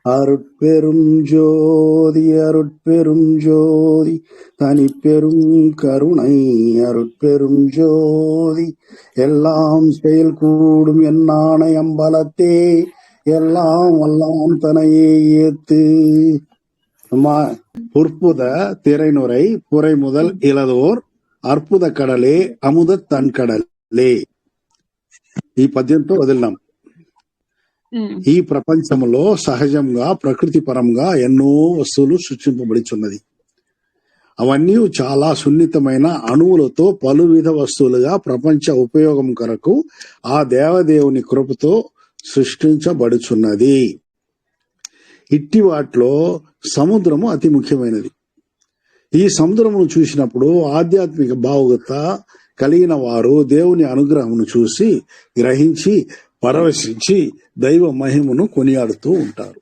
அருட்பெரும் ஜோதி அருட்பெரும் ஜோதி தனிப்பெரும் கருணை அருட்பெரும் ஜோதி எல்லாம் செயல் கூடும் என்னான அம்பலத்தே எல்லாம் வல்லாம் தனையே ஏத்து. புற்புத திரைநுரை புரை முதல் ఇలదోర్ అర్పుద కడలే అముద తన్కడలే. ఈ పద్యంతో వదిలినాం. ఈ ప్రపంచంలో సహజంగా ప్రకృతి పరంగా ఎన్నో వస్తువులు సృష్టింపబడిచున్నది. అవన్నీ చాలా సున్నితమైన అణువులతో పలువిధ వస్తువులుగా ప్రపంచ ఉపయోగం కొరకు ఆ దేవదేవుని కృపతో సృష్టించబడుచున్నది. ఇట్టి వాటిలో సముద్రము అతి ముఖ్యమైనది. ఈ సముద్రమును చూసినప్పుడు ఆధ్యాత్మిక భావుకత కలిగిన వారు దేవుని అనుగ్రహమును చూసి గ్రహించి పరవశించి దైవ మహిమను కొనియాడుతూ ఉంటారు.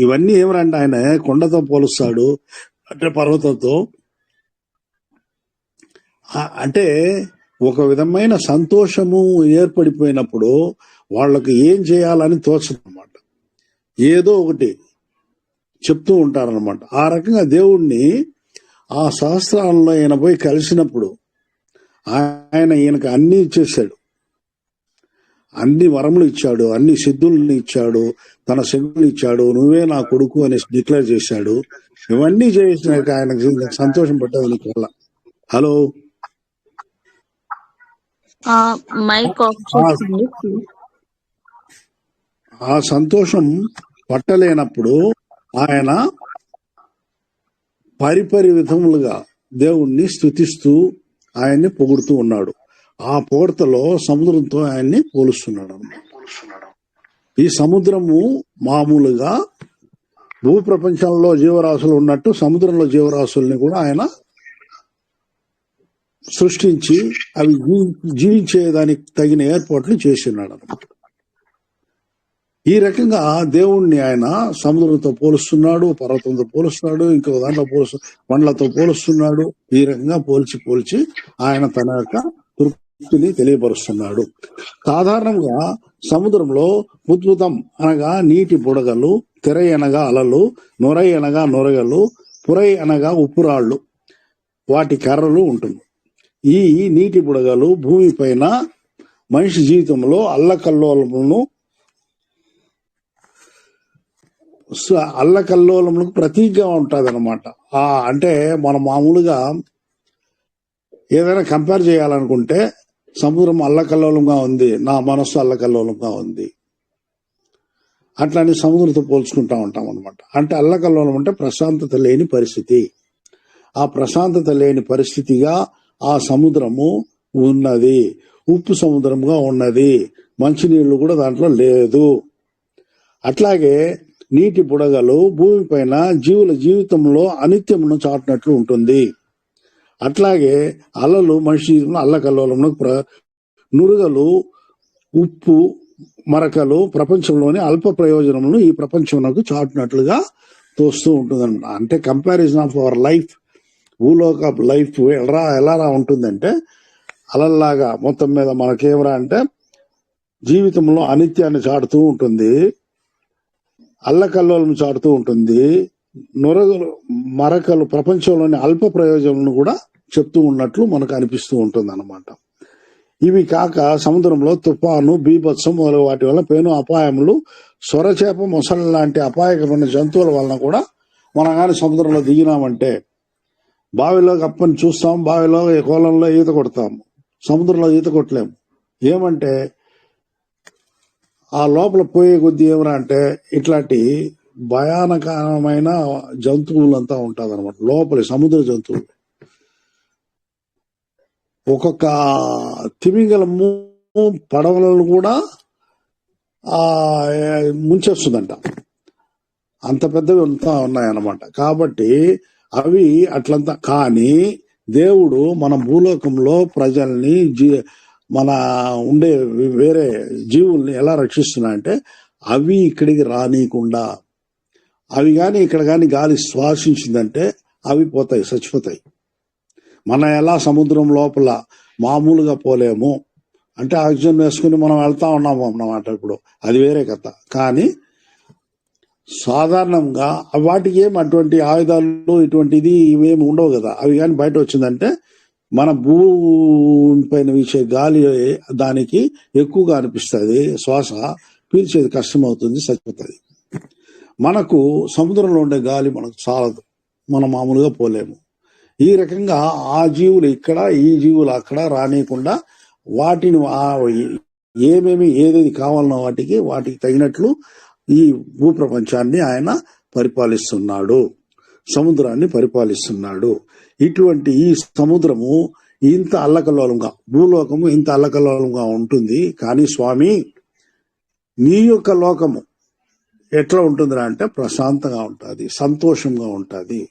ఇవన్నీ ఏమరంటే ఆయన కొండతో పోలుస్తాడు, అంటే పర్వతంతో. అంటే ఒక విధమైన సంతోషము ఏర్పడిపోయినప్పుడు వాళ్ళకు ఏం చేయాలని తోచదన్నమాట. ఏదో ఒకటి చెప్తూ ఉంటారనమాట. ఆ రకంగా దేవుణ్ణి ఆ సహస్రాలలో ఈయన పోయి కలిసినప్పుడు ఆయన ఈయనకు అన్ని ఇచ్చేసాడు, అన్ని వరములు ఇచ్చాడు, అన్ని సిద్ధుల్ని ఇచ్చాడు, తన శక్తులు ఇచ్చాడు, నువ్వే నా కొడుకు అని డిక్లేర్ చేశాడు. ఇవన్నీ చేసినాక ఆయనకు సంతోషం పట్టేది వల్ల. హలో, ఆ సంతోషం పట్టలేనప్పుడు ఆయన పరిపరి విధములుగా దేవుణ్ణి స్తుతిస్తూ ఆయన్ని పొగుడుతూ ఉన్నాడు. ఆ పొగడ్తలో సముద్రంతో ఆయన్ని పోలుస్తున్నాడు. ఈ సముద్రము మామూలుగా భూ ప్రపంచంలో జీవరాశులు ఉన్నట్టు సముద్రంలో జీవరాశుల్ని కూడా ఆయన సృష్టించి అవి జీవించేదానికి తగిన ఏర్పాట్లు చేసి ఉన్నాడు అన్నమాట. ఈ రకంగా దేవుణ్ణి ఆయన సముద్రంతో పోలుస్తున్నాడు, పర్వతంతో పోలుస్తున్నాడు, ఇంకో దాంట్లో పండ్లతో పోలుస్తున్నాడు. ఈ రకంగా పోల్చి ఆయన తన యొక్క తృప్తిని తెలియపరుస్తున్నాడు. సాధారణంగా సముద్రంలో ఉద్భుతం అనగా నీటి బుడగలు, తెరై అనగా అలలు, నొరై అనగా నొరగలు, పురై అనగా ఉప్పురాళ్లు, వాటి కర్రలు ఉంటుంది. ఈ నీటి బుడగలు భూమి పైన మనిషి జీవితంలో అల్లకల్లోలములకు ప్రతీకగా ఉంటది అనమాట. అంటే మనం మామూలుగా ఏదైనా కంపేర్ చేయాలనుకుంటే సముద్రం అల్లకల్లోలంగా ఉంది, నా మనస్సు అల్లకల్లోలంగా ఉంది, అట్లని సముద్రంతో పోల్చుకుంటా ఉంటాం అనమాట. అంటే అల్లకల్లోలం అంటే ప్రశాంతత లేని పరిస్థితి. ఆ ప్రశాంతత లేని పరిస్థితిగా ఆ సముద్రము ఉన్నది. ఉప్పు సముద్రంగా ఉన్నది, మంచినీళ్లు కూడా దాంట్లో లేదు. అట్లాగే నీటి బుడగలు భూమి పైన జీవుల జీవితంలో అనిత్యమును చాటినట్లు ఉంటుంది. అట్లాగే అలలు మనిషి జీవితంలో అల్లకల్లోలంలో నురుగలు, ఉప్పు మరకలు ప్రపంచంలోని అల్ప ప్రయోజనములను ఈ ప్రపంచంలో చాటినట్లుగా తోస్తూ ఉంటుంది అనమాట. అంటే కంపారిజన్ ఆఫ్ అవర్ లైఫ్, భూలోక లైఫ్ ఎలా ఉంటుందంటే అలల్లాగా మొత్తం మీద మనకేమరా అంటే జీవితంలో అనిత్యాన్ని చాటుతూ ఉంటుంది, అల్లకల్లోలను చాటుతూ ఉంటుంది, నొరగలు మరకలు ప్రపంచంలోని అల్ప ప్రయోజనాలను కూడా చెప్తూ ఉన్నట్లు మనకు అనిపిస్తూ ఉంటుంది అన్నమాట. ఇవి కాక సముద్రంలో తుఫాను, బీభత్సం మొదలు వాటి వల్ల పెను అపాయములు, సొరచేప, మొసళ్ళ లాంటి అపాయకమైన జంతువుల వలన కూడా మనం కానీ సముద్రంలో దిగినామంటే బావిలో కప్పని చూస్తాం, బావిలో కోలంలో ఈత కొడతాము, సముద్రంలో ఈత కొట్టలేము. ఏమంటే ఆ లోపల పోయే కొద్దీ ఏమరా అంటే ఇట్లాంటి భయానకమైన జంతువులంతా ఉంటుంది అనమాట. లోపలి సముద్ర జంతువులు ఒక్కొక్క తిమింగలము పడవలను కూడా ముంచేస్తుందంట. అంత పెద్దవి అంతా ఉన్నాయన్నమాట. కాబట్టి అవి అట్లంతా. కానీ దేవుడు మన భూలోకంలో ప్రజల్ని మన ఉండే వేరే జీవుల్ని ఎలా రక్షిస్తున్నా అంటే అవి ఇక్కడికి రానియకుండా, అవి కానీ ఇక్కడ కానీ గాలి శ్వాసించిందంటే అవి పోతాయి, చచ్చిపోతాయి. మనం ఎలా సముద్రం లోపల మామూలుగా పోలేము అంటే ఆక్సిజన్ వేసుకుని మనం వెళ్తా ఉన్నాము అన్నమాట. ఇప్పుడు అది వేరే కథ. కానీ సాధారణంగా వాటికి ఏం అటువంటి ఆయుధాలు ఇటువంటిది ఇవేమి ఉండవు కదా. అవి కానీ బయట వచ్చిందంటే మన భూమి పైన వీచే గాలి దానికి ఎక్కువగా అనిపిస్తుంది, శ్వాస పీల్చేది కష్టమవుతుంది, చచ్చిపోతుంది. మనకు సముద్రంలో ఉండే గాలి మనకు చాలదు, మనం మామూలుగా పోలేము. ఈ రకంగా ఆ జీవులు ఇక్కడ, ఈ జీవులు అక్కడ రానియకుండా వాటిని ఏమేమి ఏదేది కావాలన్న వాటికి తగినట్లు ఈ భూప్రపంచాన్ని ఆయన పరిపాలిస్తున్నాడు, సముద్రాన్ని పరిపాలిస్తున్నాడు. ఇటువంటి ఈ సముద్రము ఇంత అల్లకల్లోలంగా, భూలోకము ఇంత అల్లకల్లోలంగా ఉంటుంది. కానీ స్వామి, నీ యొక్క లోకము ఎట్లా ఉంటుందిరా అంటే ప్రశాంతంగా ఉంటుంది, సంతోషంగా ఉంటుంది.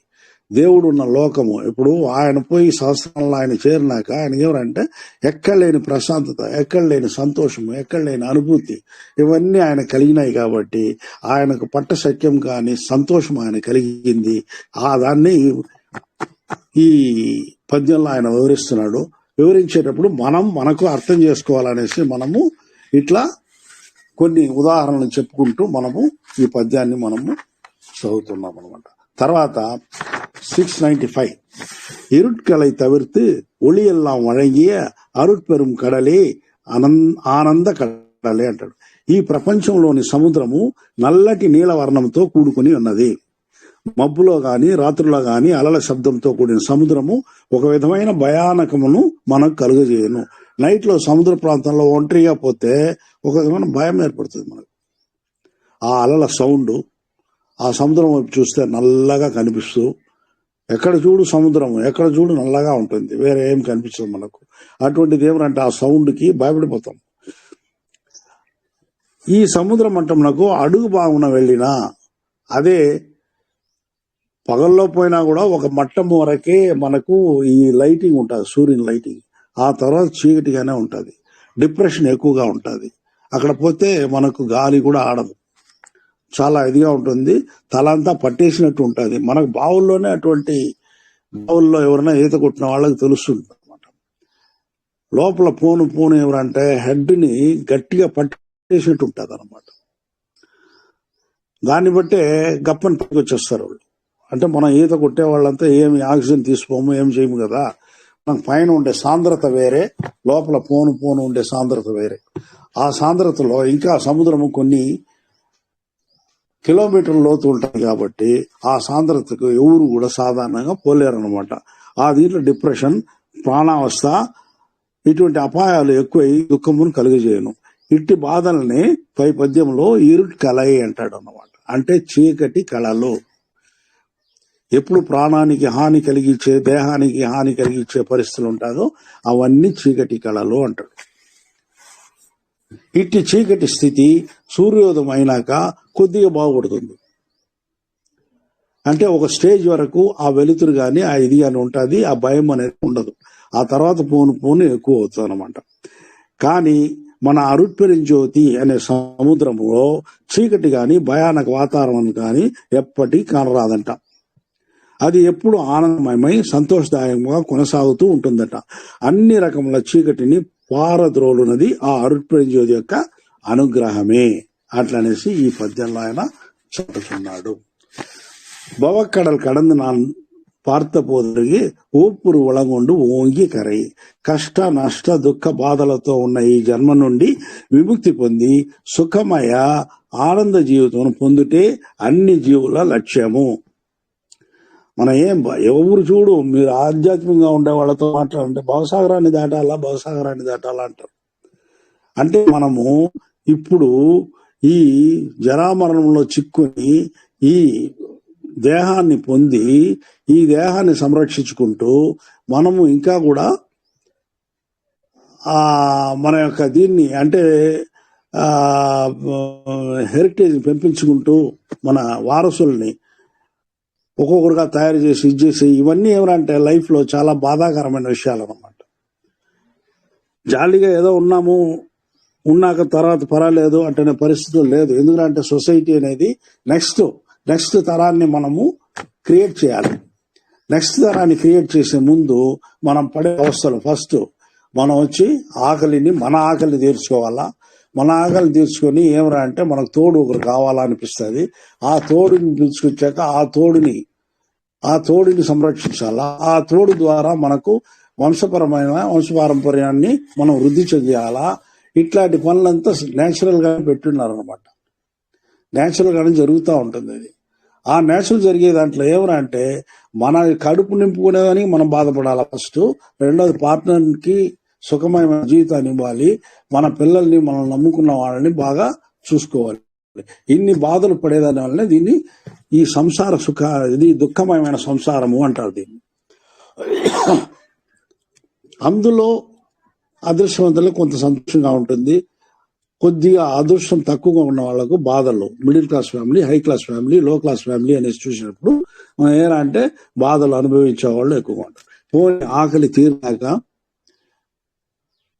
దేవుడు ఉన్న లోకము, ఇప్పుడు ఆయన పోయి సహస్రంలో ఆయన చేరినాక ఆయన ఎవరంటే ఎక్కడ లేని ప్రశాంతత, ఎక్కడ లేని సంతోషము, ఎక్కడ లేని అనుభూతి, ఇవన్నీ ఆయన కలిగినాయి. కాబట్టి ఆయనకు పట్ట సత్యం కానీ సంతోషం ఆయన కలిగింది. ఆ దాన్ని ఈ పద్యంలో ఆయన వివరిస్తున్నాడు. వివరించేటప్పుడు మనకు అర్థం చేసుకోవాలనేసి మనము ఇట్లా కొన్ని ఉదాహరణలు చెప్పుకుంటూ మనము ఈ పద్యాన్ని మనము చదువుతున్నాం అనమాట. తర్వాత 695 இருட்களை தவிர்த்து ஒளியெல்லாம் வழங்கிய అరుట్పెరుం కడలే ఆనంద కడలే అంటాడు. ఈ ప్రపంచంలోని సముద్రము నల్లటి నీలవర్ణంతో కూడుకుని ఉన్నది. మబ్బులో గాని రాత్రులో గాని అలల శబ్దంతో కూడిన సముద్రము ఒక విధమైన భయానకమును మనకు కలుగజేయను. నైట్ లో సముద్ర ప్రాంతంలో ఒంటరిగా పోతే ఒక విధమైన భయం ఏర్పడుతుంది మనకు. ఆ అలల సౌండ్, ఆ సముద్రం వైపు చూస్తే నల్లగా కనిపిస్తూ, ఎక్కడ చూడు సముద్రం, ఎక్కడ చూడు నల్లగా ఉంటుంది, వేరే ఏం కనిపించదు మనకు. అటువంటిది ఏమంటే ఆ సౌండ్ కి భయపడిపోతాం. ఈ సముద్ర మట్టంలో అడుగు బాగున వెళ్ళినా, అదే పగల్లో పోయినా కూడా ఒక మట్టం వరకే మనకు ఈ లైటింగ్ ఉంటుంది, సూర్యుని లైటింగ్. ఆ తర్వాత చీకటిగానే ఉంటుంది, డిప్రెషన్ ఎక్కువగా ఉంటుంది. అక్కడ పోతే మనకు గాలి కూడా ఆడదు, చాలా ఇదిగా ఉంటుంది, తలంతా పట్టేసినట్టు ఉంటుంది. మనకు బావుల్లోనే అటువంటి బావుల్లో ఎవరైనా ఈత కొట్టిన వాళ్ళకి తెలుస్తుంది అనమాట. లోపల పోను ఎవరంటే హెడ్ ని గట్టిగా పట్టేసినట్టు ఉంటుంది అనమాట. దాన్ని బట్టే గప్పని పైకి వచ్చేస్తారు వాళ్ళు. అంటే మనం ఈత కొట్టే వాళ్ళంతా ఏమి ఆక్సిజన్ తీసుకోము, ఏం చేయము కదా. మనకు పైన ఉండే సాంద్రత వేరే, లోపల పోను ఉండే సాంద్రత వేరే. ఆ సాంద్రతలో ఇంకా సముద్రము కొన్ని కిలోమీటర్ల లోతు ఉంటుంది కాబట్టి ఆ సాంద్రతకు ఎవరు కూడా సాధారణంగా పోలేరు అనమాట. ఆ దీంట్లో డిప్రెషన్, ప్రాణావస్థ, ఇటువంటి అపాయాలు ఎక్కువై దుఃఖమును కలిగజేయను. ఇట్టి బాధల్ని పై పద్యంలో ఇరుట్ కలై అంటాడు అన్నమాట. అంటే చీకటి కళలు. ఎప్పుడు ప్రాణానికి హాని కలిగించే, దేహానికి హాని కలిగించే పరిస్థితులు ఉంటాయో అవన్నీ చీకటి కళలు అంటాడు. ఇట్టి చీకటి స్థితి సూర్యోదయం అయినాక కొద్దిగా బాగుపడుతుంది. అంటే ఒక స్టేజ్ వరకు ఆ వెలుతురు గాని ఆ ఇది గాని ఉంటుంది, ఆ భయం అనేది ఉండదు. ఆ తర్వాత పోను ఎక్కువ అవుతుంది అనమాట. కానీ మన అరుట్పెరుం జ్యోతి అనే సముద్రంలో చీకటి గాని భయానక వాతావరణం కానీ ఎప్పటికీ కానరాదంట. అది ఎప్పుడు ఆనందమయమై సంతోషదాయకంగా కొనసాగుతూ ఉంటుందట. అన్ని రకముల చీకటిని పారద్రోలునది ఆ అరుట్పెరుం జ్యోతి యొక్క అనుగ్రహమే. అట్లనేసి ఈ పద్యంలో ఆయన చెప్తున్నాడు. భవక్కడల్ కడందు நான் பார்த்த போதருగే ఊపురు ఒళగొండు ఓంగి కరై. కష్ట నష్ట దుఃఖ బాధలతో ఉన్న ఈ జన్మ నుండి విముక్తి పొంది సుఖమయ ఆనంద జీవితం పొందుటే అన్ని జీవుల లక్ష్యము. మన ఎవరు చూడు, మీరు ఆధ్యాత్మికంగా ఉండే వాళ్ళతో మాట్లాడంటే భవసాగరాన్ని దాటాలా అంటారు. అంటే మనము ఇప్పుడు ఈ జరామరణంలో చిక్కుని ఈ దేహాన్ని పొంది ఈ దేహాన్ని సంరక్షించుకుంటూ మనము ఇంకా కూడా మన యొక్క దీన్ని అంటే హెరిటేజ్ పెంపించుకుంటూ మన వారసుల్ని ఒక్కొక్కరుగా తయారు చేసి ఇచ్చేసి ఇవన్నీ ఏమంటే లైఫ్ లో చాలా బాధాకరమైన విషయాలు అన్నమాట. జాలీగా ఏదో ఉన్నాక తర్వాత పర్వాలేదు అంటే పరిస్థితులు లేదు. ఎందుకంటే సొసైటీ అనేది నెక్స్ట్ తరాన్ని మనము క్రియేట్ చేయాలి. నెక్స్ట్ తరాన్ని క్రియేట్ చేసే ముందు మనం పడే అవస్థలు ఫస్ట్ మనం వచ్చి మన ఆకలి తీర్చుకోవాలా, మన ఆకలి తీర్చుకొని ఏమరా అంటే మనకు తోడు ఒకరు కావాలనిపిస్తుంది. ఆ తోడుని పిలుచుకొచ్చాక ఆ తోడుని సంరక్షించాలా. ఆ తోడు ద్వారా మనకు వంశపారంపర్యాన్ని మనం వృద్ధి చెందాలా. ఇట్లాంటి పనులంతా నేచురల్ గా పెట్టున్నారనమాట. నేచురల్ గానే జరుగుతూ ఉంటుంది. అది ఆ నేచురల్ జరిగే దాంట్లో ఏమరా అంటే మన కడుపు నింపుకునేదానికి మనం బాధపడాలి ఫస్ట్. రెండోది పార్ట్నర్ కి సుఖమైన జీవితాన్ని ఇవ్వాలి. మన పిల్లల్ని మనం నమ్ముకున్న వాళ్ళని బాగా చూసుకోవాలి. ఇన్ని బాధలు పడేదాని వల్లనే దీన్ని ఈ సంసార ఇది దుఃఖమయమైన సంసారము అంటారు దీన్ని. అందులో అదృష్టవంతులకు కొంత సంతోషంగా ఉంటుంది. కొద్దిగా అదృష్టం తక్కువగా ఉన్న వాళ్ళకు బాధలు, middle class family, high class family, లో క్లాస్ ఫ్యామిలీ అనేసి చూసినప్పుడు మనం ఏరా అంటే బాధలు అనుభవించే వాళ్ళు ఎక్కువగా ఉంటారు. పోనీ ఆకలి తీరినాక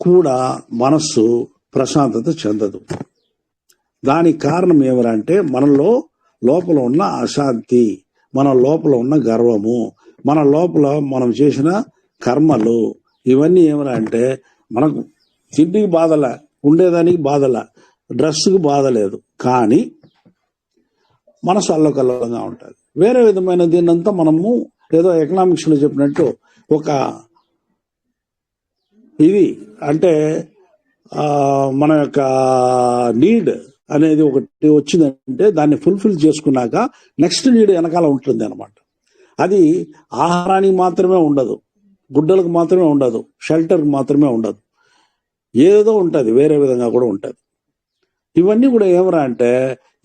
కూడా మనస్సు ప్రశాంతత చెందదు. దానికి కారణం ఏమరంటే మనలో లోపల ఉన్న అశాంతి, మన లోపల ఉన్న గర్వము, మన లోపల మనం చేసిన కర్మలు, ఇవన్నీ ఏమరా అంటే మనకు తిండికి బాధల, ఉండేదానికి బాధల, డ్రెస్కి బాధ లేదు, కానీ మనసు అల్లకల్లంగా ఉంటుంది. వేరే విధమైన దీన్నంతా మనము ఏదో ఎకనామిక్స్ లో చెప్పినట్టు ఒక ఇది అంటే మన యొక్క నీడ్ అనేది ఒకటి వచ్చిందంటే దాన్ని ఫుల్ఫిల్ చేసుకున్నాక నెక్స్ట్ నీడ్ వెనకాల ఉంటుంది అనమాట. అది ఆహారానికి మాత్రమే ఉండదు, గుడ్డలకు మాత్రమే ఉండదు, షెల్టర్కి మాత్రమే ఉండదు, ఏదో ఉంటుంది, వేరే విధంగా కూడా ఉంటుంది. ఇవన్నీ కూడా ఏమరా అంటే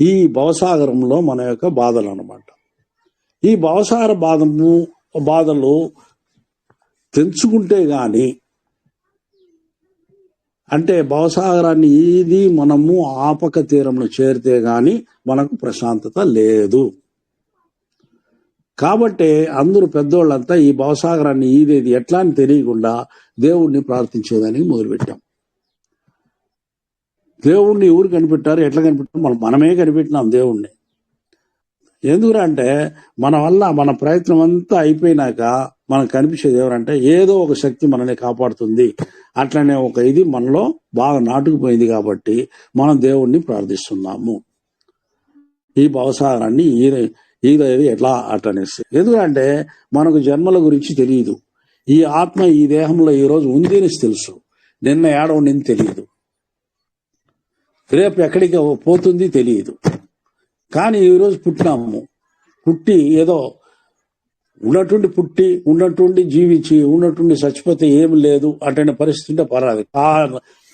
ఈ భవసాగరంలో మన యొక్క బాధలు అనమాట. ఈ భవసాగర బాధలు తెంచుకుంటే గాని, అంటే భవసాగరాన్ని ఇది మనము ఆపక తీరంలో చేరితే గాని మనకు ప్రశాంతత లేదు. కాబట్టి అందరూ పెద్దోళ్ళంతా ఈ భవసాగరాన్ని ఈదేది ఎట్లా అని తెలియకుండా దేవుణ్ణి ప్రార్థించేదానికి మొదలుపెట్టాం. దేవుణ్ణి ఎవరు కనిపెట్టారు, ఎట్లా కనిపెట్టారు? మనమే కనిపెట్టినాం దేవుణ్ణి. ఎందుకంటే మన వల్ల మన ప్రయత్నం అంతా అయిపోయినాక మనకు కనిపించేది ఎవరంటే ఏదో ఒక శక్తి మనల్ని కాపాడుతుంది అట్లనే ఒక ఇది మనలో బాగా నాటుకుపోయింది. కాబట్టి మనం దేవుణ్ణి ప్రార్థిస్తున్నాము ఈ భవసాగరాన్ని ఈదేది ఎట్లా అట్లనేసి. ఎందుకంటే మనకు జన్మల గురించి తెలియదు. ఈ ఆత్మ ఈ దేహంలో ఈ రోజు ఉంది అని తెలుసు, నిన్న ఏడ ఉండింది తెలియదు, రేపు ఎక్కడికి పోతుంది తెలియదు. కానీ ఈరోజు పుట్టి ఏదో ఉన్నట్టుండి జీవించి ఉన్నట్టుండి చచ్చిపోతే ఏమి లేదు అటువంటి పరిస్థితి ఉంటే పర్వాలేదు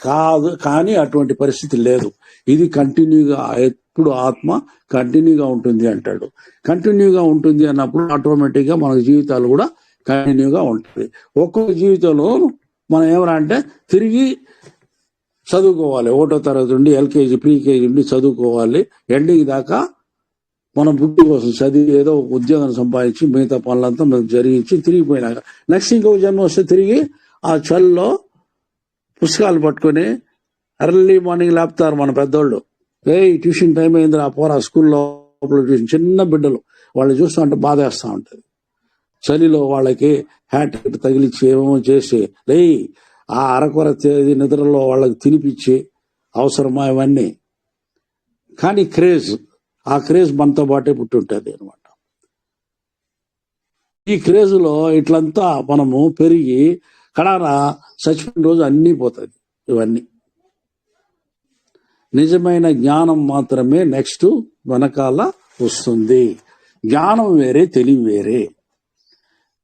కాదు. కానీ అటువంటి పరిస్థితి లేదు. ఇది కంటిన్యూగా, ఎప్పుడు ఆత్మ కంటిన్యూగా ఉంటుంది అంటాడు. కంటిన్యూగా ఉంటుంది అన్నప్పుడు ఆటోమేటిక్ గా మన జీవితాలు కూడా కంటిన్యూగా ఉంటుంది. ఒక్కొక్క జీవితంలో మనం ఏమన్నా అంటే తిరిగి చదువుకోవాలి. 1వ తరగతి నుండి ఎల్కేజీ ప్రీకేజీ నుండి చదువుకోవాలి, ఎండింగ్ దాకా మనం బుద్ధి కోసం చదివి ఏదో ఉద్యోగం సంపాదించి మిగతా పనులంతా మనకు జరిగించి తిరిగిపోయినాక నెక్స్ట్ ఇంకొక జన్మ వస్తే తిరిగి ఆ చల్లో పుస్తకాలు పట్టుకొని ఎర్లీ మార్నింగ్ లేపుతారు మన పెద్దోళ్ళు. ట్యూషన్ టైం అయింది ఆ పోరా స్కూల్లో ట్యూషన్. చిన్న బిడ్డలు వాళ్ళు చూస్తూ ఉంటే బాధేస్తూ ఉంటుంది. చలిలో వాళ్ళకి హ్యాట్ తగిలిచ్చి ఏమేమో చేసి ఆ అరకొర నిద్రలో వాళ్ళకి తినిపించి అవసరమా ఇవన్నీ. కానీ ఆ క్రేజ్ మనతో పాటే పుట్టుంటుంది అనమాట. ఈ క్రేజ్లో ఇట్లంతా మనము పెరిగి కడాన చచ్చిపోయిన రోజు అన్నీ పోతుంది. ఇవన్నీ నిజమైన జ్ఞానం మాత్రమే నెక్స్ట్ వెనకాల వస్తుంది. జ్ఞానం వేరే, తెలివి వేరే.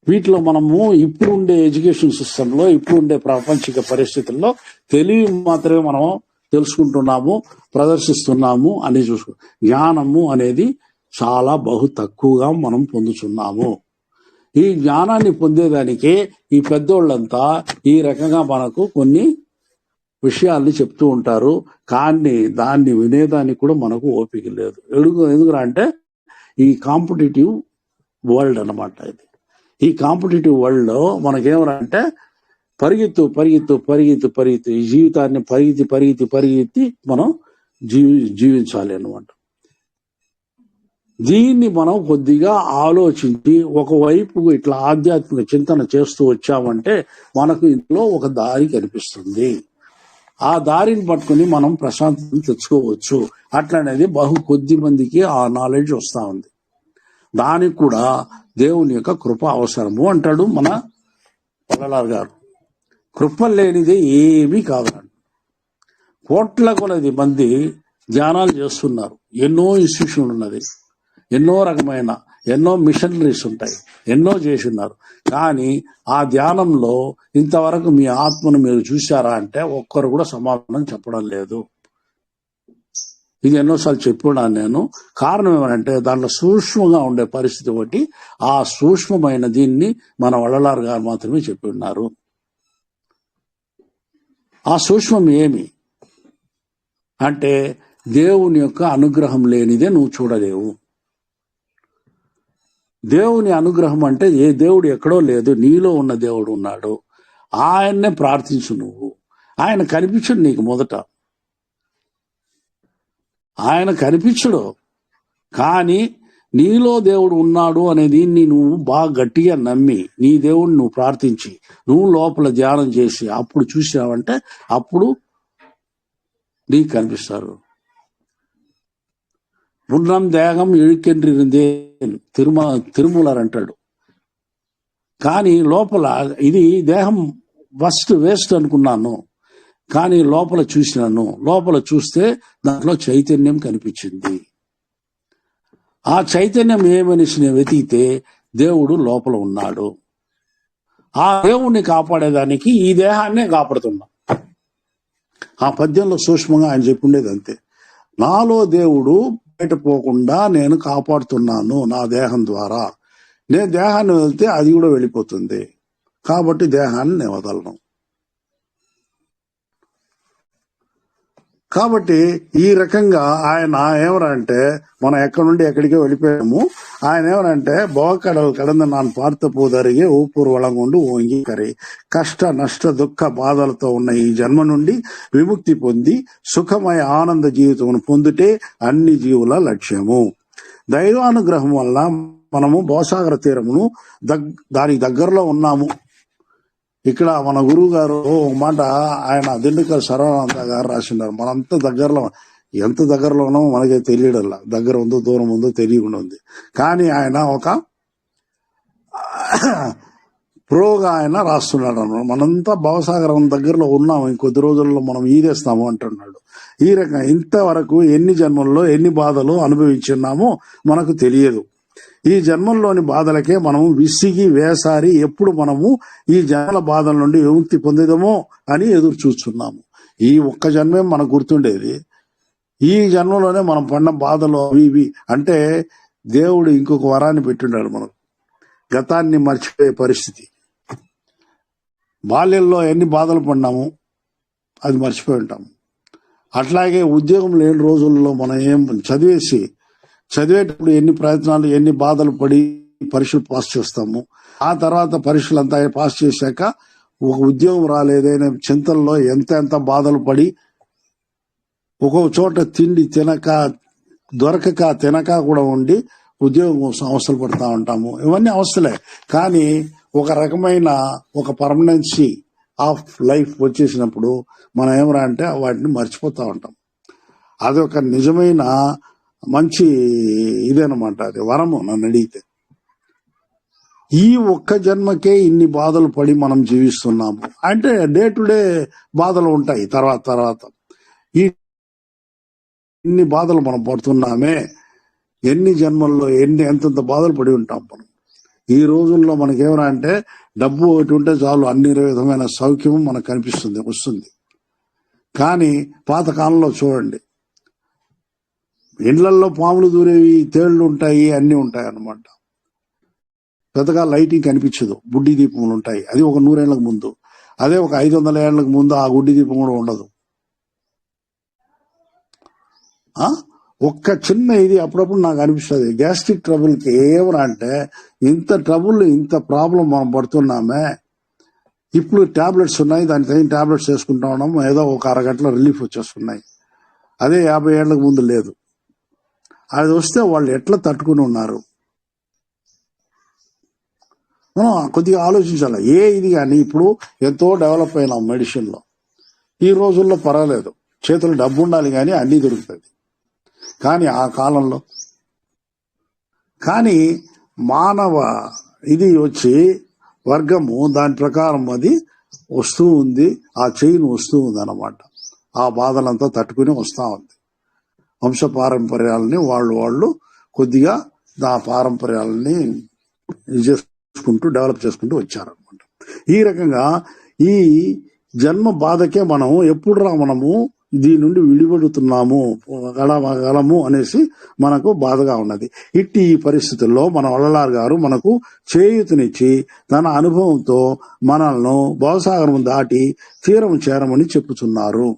వీటిలో మనము ఇప్పుడుండే ఎడ్యుకేషన్ సిస్టంలో, ఇప్పుడుండే ప్రాపంచిక పరిస్థితుల్లో తెలివి మాత్రమే మనం తెలుసుకుంటున్నాము, ప్రదర్శిస్తున్నాము అని చూసుకో. జ్ఞానము అనేది చాలా బహు తక్కువగా మనం పొందుతున్నాము. ఈ జ్ఞానాన్ని పొందేదానికే ఈ పెద్దోళ్ళంతా ఈ రకంగా మనకు కొన్ని విషయాల్ని చెప్తూ ఉంటారు. కానీ దాన్ని వినేదానికి కూడా మనకు ఓపిక లేదు. ఎందుకంటే ఈ కాంపిటేటివ్ వరల్డ్ అన్నమాట ఇది. ఈ కాంపిటేటివ్ వరల్డ్ లో మనకేమరంటే పరిగెత్తు ఈ జీవితాన్ని పరిగెత్తి మనం జీవించాలి అన్నమాట. దీన్ని మనం కొద్దిగా ఆలోచించి ఒకవైపు ఇట్లా ఆధ్యాత్మిక చింతన చేస్తూ వచ్చామంటే మనకు ఇంట్లో ఒక దారి కనిపిస్తుంది. ఆ దారిని పట్టుకుని మనం ప్రశాంతతను తెచ్చుకోవచ్చు. అట్లనేది కొద్ది మందికి ఆ నాలెడ్జ్ వస్తా ఉంది. దానికి కూడా దేవుని యొక్క కృప అవసరము అంటాడు మన వల్లలార్ గారు. కృప లేనిది ఏమీ కాదు. కోట్ల కొలది మంది ధ్యానాలు చేస్తున్నారు. ఎన్నో ఇన్స్టిట్యూషన్లు ఉన్నది, ఎన్నో మిషనరీస్ ఉంటాయి, ఎన్నో చేస్తున్నారు. కానీ ఆ ధ్యానంలో ఇంతవరకు మీ ఆత్మను మీరు చూశారా అంటే ఒక్కరు కూడా సమాధానం చెప్పడం లేదు. ఇది ఎన్నోసార్లు చెప్పున్నాను నేను. కారణం ఏమంటే దాంట్లో సూక్ష్మంగా ఉండే పరిస్థితి ఒకటి. ఆ సూక్ష్మమైన దీన్ని మన వల్లలార్ గారు మాత్రమే చెప్పి ఉన్నారు. ఆ సూక్ష్మం ఏమి అంటే దేవుని యొక్క అనుగ్రహం లేనిదే నువ్వు చూడలేవు. దేవుని అనుగ్రహం అంటే ఏ దేవుడు ఎక్కడో లేదు, నీలో ఉన్న దేవుడు ఉన్నాడు. ఆయన్నే ప్రార్థించు. నువ్వు ఆయన కనిపించడు నీకు. మొదట ఆయన కనిపించడు, కానీ నీలో దేవుడు ఉన్నాడు అనేది నువ్వు బాగా గట్టిగా నమ్మి నీ దేవుడిని నువ్వు ప్రార్థించి నువ్వు లోపల ధ్యానం చేసి అప్పుడు చూసావంటే అప్పుడు నీకు కనిపిస్తారు. ఉన్నం దేహం ఇழுக்கின்றிருந்தே తిరుమలర్ అంటాడు. కానీ లోపల ఇది దేహం వేస్ట్ అనుకున్నాను, కానీ లోపల చూసినాను. లోపల చూస్తే దాంట్లో చైతన్యం కనిపించింది. ఆ చైతన్యం ఏమనేసి నేను వెతికితే దేవుడు లోపల ఉన్నాడు. ఆ దేవుణ్ణి కాపాడేదానికి ఈ దేహాన్నే కాపాడుతున్నా. ఆ పద్యంలో సూక్ష్మంగా ఆయన చెప్పుండేది అంతే. నాలో దేవుడు బయట పోకుండా నేను కాపాడుతున్నాను నా దేహం ద్వారా. నేను దేహాన్ని వెళ్తే అది కూడా వెళ్ళిపోతుంది, కాబట్టి దేహాన్ని నేను వదలను. కాబట్టి ఈ రకంగా ఆయన ఏమరంటే మనం ఎక్కడి నుండి ఎక్కడికో వెళ్ళిపోయాము. ఆయన ఏమరంటే బోకడలు కడంద నాన్ పార్త పోదరిగే ఊపూరు వళంగుండు ఓంగి కరి కష్ట నష్ట దుఃఖ బాధలతో ఉన్న ఈ జన్మ నుండి విముక్తి పొంది సుఖమయ ఆనంద జీవితం పొందుటే అన్ని జీవుల లక్ష్యము. దైవానుగ్రహం వల్ల మనము భవసాగర తీరమును దానికి దగ్గరలో ఉన్నాము. ఇక్కడ మన గురువు గారు ఒక మాట ఆయన దిండుకల్ సర్వానంద గారు రాసినారు. మనంతా దగ్గరలో, ఎంత దగ్గరలో ఉన్నామో మనకే తెలియడల్లా. దగ్గర ఉందో దూరం ఉందో తెలియకుండా ఉంది. కానీ ఆయన ఒక ప్రోగా ఆయన రాస్తున్నాడు అన్నమాట. మనంతా భవసాగరం దగ్గరలో ఉన్నాము, ఇంకొద్ది రోజుల్లో మనం ఈదేస్తాము అంటున్నాడు. ఈ రకంగా ఇంతవరకు ఎన్ని జన్మల్లో ఎన్ని బాధలు అనుభవించున్నామో మనకు తెలియదు. ఈ జన్మంలోని బాధలకే మనము విసిగి వేసారి ఎప్పుడు మనము ఈ జన్మల బాధల నుండి విముక్తి పొందేదమో అని ఎదురు చూస్తున్నాము. ఈ ఒక్క జన్మే మనకు గుర్తుండేది. ఈ జన్మలోనే మనం పడిన బాధలు అవి ఇవి అంటే దేవుడు ఇంకొక వరాన్ని పెట్టిండాడు మనకు, గతాన్ని మర్చిపోయే పరిస్థితి. బాల్యంలో ఎన్ని బాధలు పడినాము అది మర్చిపోయి ఉంటాము. అట్లాగే ఉద్యోగం లేని రోజుల్లో మనం చదివేటప్పుడు ఎన్ని ప్రయత్నాలు ఎన్ని బాధలు పడి పరీక్షలు పాస్ చేస్తాము. ఆ తర్వాత పరీక్షలు అంతా పాస్ చేశాక ఒక ఉద్యోగం రాలేదనే చింతల్లో ఎంత బాధలు పడి ఒక్కొక్క చోట తిండి తినక కూడా ఉండి ఉద్యోగం కోసం అవస్థలు పడుతూ ఉంటాము. ఇవన్నీ అవస్థలే. కానీ ఒక రకమైన ఒక పర్మనెన్సీ ఆఫ్ లైఫ్ వచ్చేసినప్పుడు మనం ఏమరా అంటే వాటిని మర్చిపోతూ ఉంటాం. అదొక నిజమైన మంచి ఇదేనమాట, అది వరము నన్ను అడిగితే. ఈ ఒక్క జన్మకే ఇన్ని బాధలు పడి మనం జీవిస్తున్నాము అంటే డే టు డే బాధలు ఉంటాయి. తర్వాత ఈ ఇన్ని బాధలు మనం పడుతున్నామే, ఎన్ని జన్మల్లో ఎంతెంత బాధలు పడి ఉంటాం మనం. ఈ రోజుల్లో మనకేమరా అంటే డబ్బు ఒకటి ఉంటే చాలు, అన్ని విధమైన సౌఖ్యము మనకు వస్తుంది. కానీ పాతకాలంలో చూడండి, ఇండ్లల్లో పాములు దూరేవి, తేళ్లు ఉంటాయి, అన్ని ఉంటాయి అన్నమాట. పెద్దగా లైటింగ్ కనిపించదు, బుడ్డి దీపములు ఉంటాయి. అది ఒక 100 ఏళ్లకు ముందు. అదే ఒక 500 ఏళ్లకు ముందు ఆ గుడ్డి దీపం కూడా ఉండదు. ఒక్క చిన్న ఇది అప్పుడప్పుడు నాకు అనిపిస్తుంది, గ్యాస్ట్రిక్ ట్రబుల్కి ఏమరా అంటే ఇంత ప్రాబ్లం మనం పడుతున్నామే. ఇప్పుడు టాబ్లెట్స్ ఉన్నాయి, దానికి తగిన టాబ్లెట్స్ వేసుకుంటా ఉన్నాము, ఏదో ఒక అరగంటలో రిలీఫ్ వచ్చేస్తున్నాయి. అదే 50 ఏళ్లకు ముందు లేదు. అది వస్తే వాళ్ళు ఎట్లా తట్టుకుని ఉన్నారు మనం కొద్దిగా ఆలోచించాలి. ఇది కానీ ఇప్పుడు ఎంతో డెవలప్ అయినాం మెడిసిన్లో. ఈ రోజుల్లో పర్వాలేదు, చేతులు డబ్బు ఉండాలి కానీ అన్నీ దొరుకుతుంది. కానీ ఆ కాలంలో కానీ మానవ ఇది వచ్చి వర్గము దాని ప్రకారం అది వస్తూ ఉంది, ఆ చైన్ వస్తూ ఉంది అన్నమాట. ఆ బాధలంతా తట్టుకుని వస్తూ ఉంది. వంశ పారంపర్యాలని వాళ్ళు కొద్దిగా ఆ పారంపర్యాలని చేసుకుంటూ డెవలప్ చేసుకుంటూ వచ్చారనమాట. ఈ రకంగా ఈ జన్మ బాధకే మనము దీని నుండి విడిపడుతున్నాము గలము అనేసి మనకు బాధగా ఉన్నది. ఇట్టి ఈ పరిస్థితుల్లో మన వల్లలార్ గారు మనకు చేయూతనిచ్చి తన అనుభవంతో మనల్ని భవసాగరం దాటి తీరం చేరమని చెప్పుచున్నారు.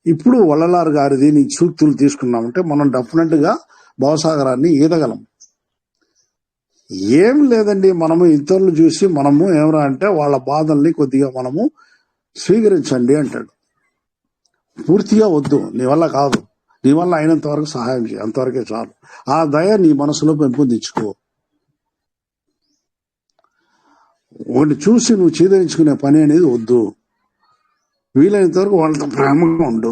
ఇప్పుడు వల్లలార్ గారిది నీ సూక్తులు తీసుకున్నామంటే మనం డెఫినెట్ గా భవసాగరాన్ని ఈదగలం. ఏం లేదండి, మనము ఇతరులు చూసి మనము ఏమరా అంటే వాళ్ళ బాధల్ని కొద్దిగా మనము స్వీకరించండి అంటాడు. పూర్తిగా వద్దు, నీ వల్ల కాదు, నీ వల్ల అయినంత వరకు సహాయం చేయి, అంతవరకే చాలు. ఆ దయ నీ మనసులో పెంపొందించుకో. ఒకటి చూసి నువ్వు చీదరించుకునే పని అనేది వద్దు. వీలైనంత వరకు వాళ్ళతో ప్రేమగా ఉండు.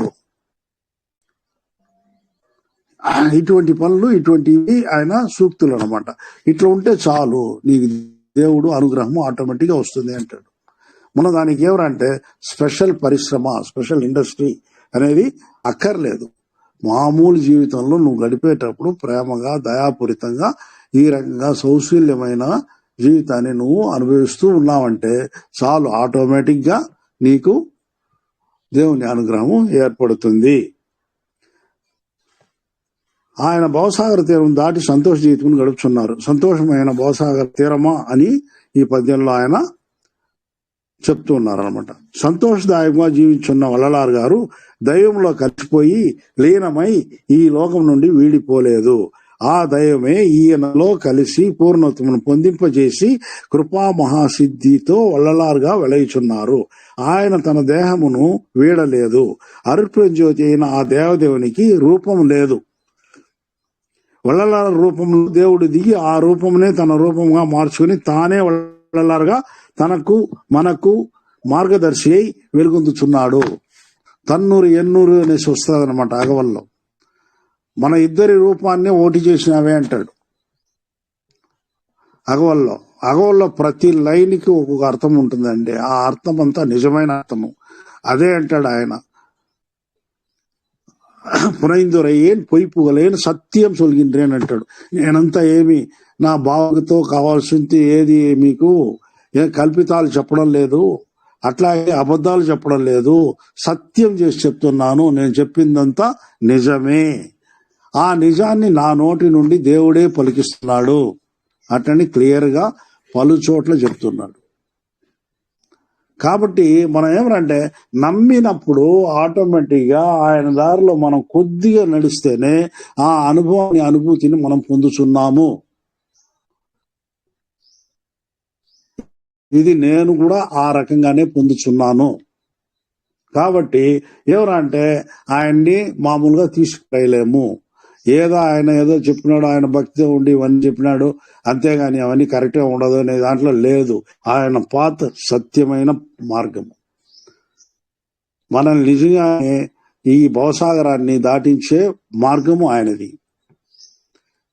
ఇటువంటి పనులు, ఇటువంటివి ఆయన సూక్తులు అనమాట. ఇట్లా ఉంటే చాలు, నీకు దేవుడు అనుగ్రహం ఆటోమేటిక్ గా వస్తుంది అంటాడు. మన దానికి ఏమరంటే స్పెషల్ పరిశ్రమ, స్పెషల్ ఇండస్ట్రీ అనేది అక్కర్లేదు. మామూలు జీవితంలో నువ్వు గడిపేటప్పుడు ప్రేమగా దయాపూరితంగా ఈ రకంగా సౌశల్యమైన జీవితాన్ని నువ్వు అనుభవిస్తూ ఉన్నావంటే చాలు, ఆటోమేటిక్ గా నీకు దేవుని అనుగ్రహం ఏర్పడుతుంది. ఆయన భవసాగర తీరం దాటి సంతోష జీవితం గడుపుతున్నారు. సంతోషమైన భవసాగర తీరమా అని ఈ పద్యంలో ఆయన చెప్తూ ఉన్నారనమాట. సంతోషదాయకంగా జీవించున్న వల్లలార్ గారు దైవంలో కలిసిపోయి లీనమై ఈ లోకం నుండి వీడిపోలేదు. ఆ దైవమే ఈయనలో కలిసి పూర్ణత్వమును పొందింపజేసి కృపా మహాసిద్ధితో వల్లలారుగా వెలయుచున్నారు. ఆయన తన దేహమును వీడలేదు. అర్పజ్యోతి అయిన ఆ దేవదేవునికి రూపం లేదు. వల్లలార్ రూపంలో దేవుడు దిగి ఆ రూపమునే తన రూపంగా మార్చుకుని తానే వల్లలారుగా మనకు మార్గదర్శి అయి వెలుగొందుచున్నాడు. తన్నూరు ఎన్నూరు అనేసి వస్తుంది అనమాట అగవల్లో. మన ఇద్దరి రూపాన్ని ఓటి చేసినవే అంటాడు అగవల్లో ప్రతి లైన్కి ఒక్కొక్క అర్థం ఉంటుందండి. ఆ అర్థం అంతా నిజమైన అర్థము. అదే అంటాడు ఆయన, పునైందురయ్యేన్ పొయ్యిపుగలేని సత్యం సొలిగిండ్రేని అంటాడు. నేనంతా ఏమి నా బావతో కావాల్సింది ఏది మీకు కల్పితాలు చెప్పడం లేదు, అట్లాగే అబద్ధాలు చెప్పడం లేదు, సత్యం చేసి చెప్తున్నాను. నేను చెప్పిందంతా నిజమే. ఆ నిజాన్ని నా నోటి నుండి దేవుడే పలికిస్తున్నాడు అట్లని క్లియర్ గా పలు చోట్ల చెప్తున్నాడు. కాబట్టి మనం ఏమంటే నమ్మినప్పుడు ఆటోమేటిక్ గా ఆయన దారిలో మనం కొద్దిగా నడిస్తేనే ఆ అనుభూతిని మనం పొందుతున్నాము. ఇది నేను కూడా ఆ రకంగానే పొందుతున్నాను. కాబట్టి ఎవరంటే ఆయన్ని మామూలుగా తీసుకురాయలేము. ఆయన ఏదో చెప్పినాడు, ఆయన భక్తితో ఉండి ఇవన్నీ చెప్పినాడు, అంతేగాని అవన్నీ కరెక్ట్గా ఉండదు అనే దాంట్లో లేదు. ఆయన పాత సత్యమైన మార్గము మనల్ని నిజంగానే ఈ భవసాగరాన్ని దాటించే మార్గము ఆయనది.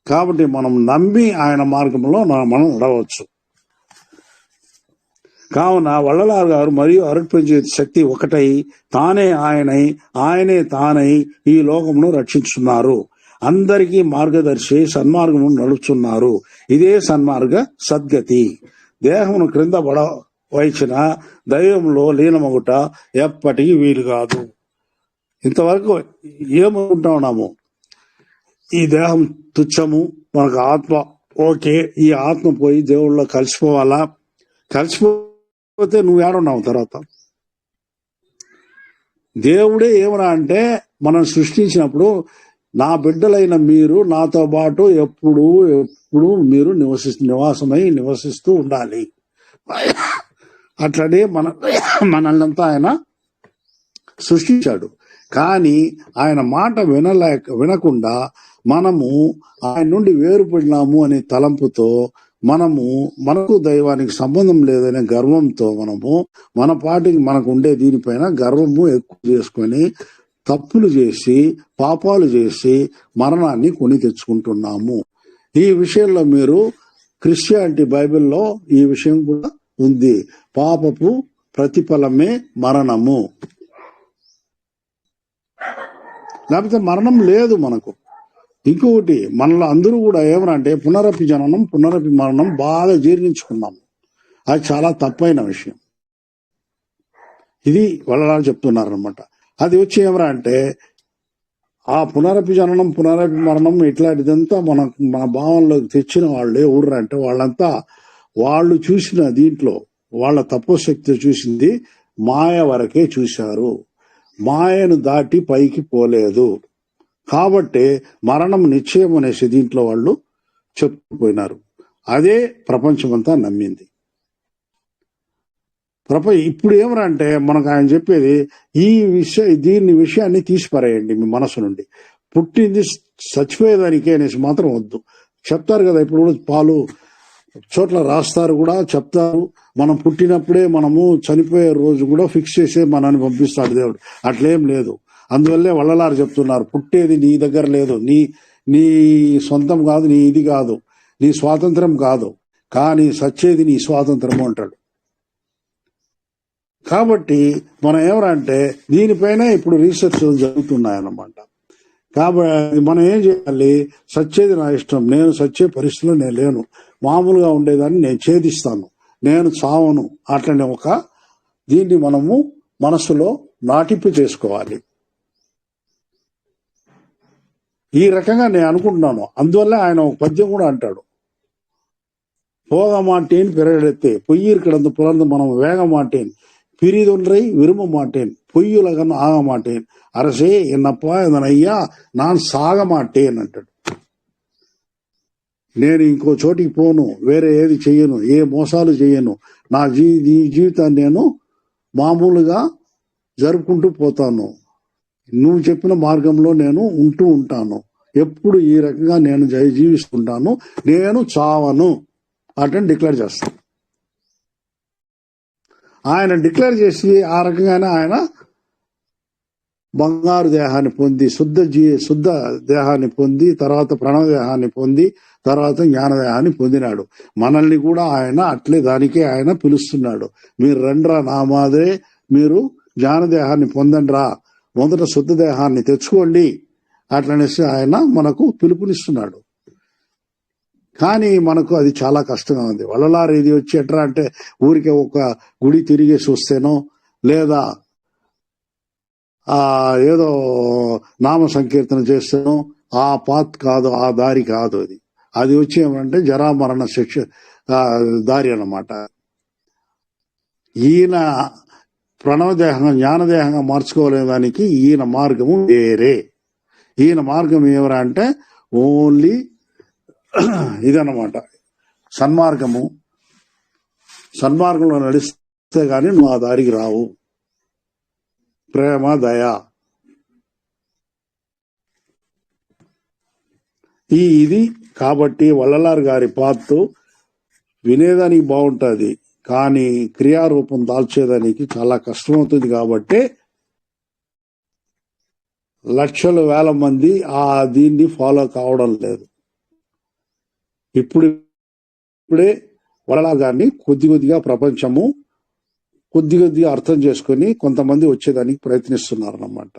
కాబట్టి మనం నమ్మి ఆయన మార్గంలో మనం నడవచ్చు. కావున వల్లలార్ గారు మరియు అరుట్పంచే శక్తి ఒకటై ఆయనే తానై ఈ లోకమును రక్షించున్నారు. అందరికీ మార్గదర్శి సన్మార్గము నడుచున్నారు. ఇదే సన్మార్గ సద్గతి. దేహమును క్రింద పడవైచిన దైవంలో లీనమగుట ఎప్పటికీ వీలు కాదు. ఇంతవరకు ఏమనుకుంటా ఉన్నాము, ఈ దేహం తుచ్చము, మనకు ఆత్మ ఓకే, ఈ ఆత్మ పోయి దేవుళ్ళలో కలిసిపోవాలా, కలిసిపోతే నువ్వు ఏడున్నావు తర్వాత. దేవుడే ఏమన్నా అంటే మనం సృష్టించినప్పుడు నా బిడ్డలైన మీరు నాతో పాటు ఎప్పుడు మీరు నివసిస్తూ ఉండాలి. అట్లనే మనల్నంతా ఆయన సృష్టించాడు. కానీ ఆయన మాట వినకుండా మనము ఆయన నుండి వేరుపడినాము అనే తలంపుతో మనకు దైవానికి సంబంధం లేదనే గర్వంతో మన పాటికి మనకు ఉండే దీనిపైన గర్వము ఎక్కువ చేసుకొని తప్పులు చేసి పాపాలు చేసి మరణాన్ని కొని తెచ్చుకుంటున్నాము. ఈ విషయంలో మీరు క్రిస్టియానిటీ బైబిల్లో ఈ విషయం కూడా ఉంది. పాపపు ప్రతిఫలమే మరణము, లేకపోతే మరణం లేదు మనకు. ఇంకొకటి, మనలో అందరూ కూడా ఏమనంటే పునరపి జననం పునరపి మరణం బాగా జీర్ణించుకున్నాము. అది చాలా తప్పైన విషయం. ఇది వాళ్ళ చెప్తున్నారనమాట. అది వచ్చి ఏమరా అంటే ఆ పునరపి జననం పునరపి మరణం ఇట్లాంటిదంతా మన భావంలోకి తెచ్చిన వాళ్ళు ఎవరు అంటే వాళ్ళంతా వాళ్ళు చూసిన దీంట్లో వాళ్ళ తపోశక్తి చూసింది మాయ వరకే చూశారు, మాయను దాటి పైకి పోలేదు. కాబట్టి మరణం నిశ్చయం అనేసి దీంట్లో వాళ్ళు చెప్పుకుపోయినారు. అదే ప్రపంచమంతా నమ్మింది. ఇప్పుడు ఏమరా అంటే మనకు ఆయన చెప్పేది దీని విషయాన్ని తీసిపారేయండి మీ మనసు నుండి. పుట్టింది చచ్చిపోయేదానికే అనేసి మాత్రం వద్దు. చెప్తారు కదా, ఇప్పుడు కూడా పాలు చోట్ల రాస్తారు కూడా చెప్తారు, మనం పుట్టినప్పుడే మనము చనిపోయే రోజు కూడా ఫిక్స్ చేసే మనల్ని పంపిస్తాడు దేవుడు. అట్లేం లేదు. అందువల్లే వల్లలారు చెప్తున్నారు, పుట్టేది నీ దగ్గర లేదు, నీ సొంతం కాదు, నీ ఇది కాదు, నీ స్వాతంత్రం కాదు, కానీ సచ్చేది నీ స్వాతంత్రము అంటాడు. కాబట్టి మనం ఏమరంటే దీనిపైన ఇప్పుడు రీసెర్చ్ జరుగుతున్నాయన్నమాట. కాబట్టి మనం ఏం చేయాలి, సచ్చేది నా ఇష్టం, నేను సచ్చే పరిస్థితిలో నేను లేను, మామూలుగా ఉండేదాన్ని నేను ఛేదిస్తాను, నేను చావను, అట్లనే దీన్ని మనము మనసులో నాటింపు చేసుకోవాలి. ఈ రకంగా నేను అనుకుంటున్నాను. అందువల్ల ఆయన ఒక పద్యం కూడా అంటాడు, పోగ మాటేన్ పిరడెత్తే పొయ్యిరు కిడందు పులందు మనం వేగ మాటేన్ பிரிதொன்றை விரும்ப மாட்டேன், பொய்யுலகன் ஆக மாட்டேன், அரசே என்னப்பா இதனయ్యా நான் సాగ మాటేన్ అంటాడు. నేను ఇంకో చోటికి పోను, వేరే ఏది చెయ్యను, ఏ మోసాలు చెయ్యను, నా జీవితాన్ని నేను మామూలుగా జరుపుకుంటూ పోతాను, నువ్వు చెప్పిన మార్గంలో నేను ఉంటూ ఉంటాను, ఎప్పుడు ఈ రకంగా నేను జీవిస్తుంటాను, నేను చావను అటని డిక్లేర్ చేస్తాను. ఆయన డిక్లేర్ చేసి ఆ రకంగానే ఆయన బంగారు దేహాన్ని పొంది శుద్ధ దేహాన్ని పొంది తర్వాత ప్రణవ దేహాన్ని పొంది తర్వాత జ్ఞానదేహాన్ని పొందినాడు. మనల్ని కూడా ఆయన అట్లే దానికే ఆయన పిలుస్తున్నాడు, మీరు రండ్రా నా మాదే, మీరు జ్ఞానదేహాన్ని పొందండ్రా, మొదట శుద్ధ దేహాన్ని తెచ్చుకోండి అట్లనేసి ఆయన మనకు పిలుపునిస్తున్నాడు. కానీ మనకు అది చాలా కష్టంగా ఉంది. వల్లలారు ఇది వచ్చి ఎట్లా అంటే ఊరికే ఒక గుడి తిరిగేసి వస్తేనో లేదా ఏదో నామ సంకీర్తన చేస్తేనో ఆ పాత్ కాదు, ఆ దారి కాదు. అది వచ్చి ఏమంటే జరామరణ శిక్ష దారి అన్నమాట. ఈయన ప్రణవదేహంగా జ్ఞానదేహంగా మార్చుకోలేదానికి ఈయన మార్గము వేరే. ఈయన మార్గం ఏమరా అంటే ఓన్లీ ఇదన్నమాట, సన్మార్గంలో నడిస్తే గాని నువ్వు ఆ దారికి రావు. ప్రేమ, దయ, ఇది కాబట్టి వల్లలార్ గారి పాత్ర వినేదానికి బాగుంటుంది, కానీ క్రియారూపం దాల్చేదానికి చాలా కష్టమవుతుంది. కాబట్టి లక్షల వేల మంది దీన్ని ఫాలో కావడం లేదు. ఇప్పుడే వల్లలార్ గారిని కొద్దిగా ప్రపంచము కొద్దిగా అర్థం చేసుకుని కొంతమంది వచ్చేదానికి ప్రయత్నిస్తున్నారు అన్నమాట.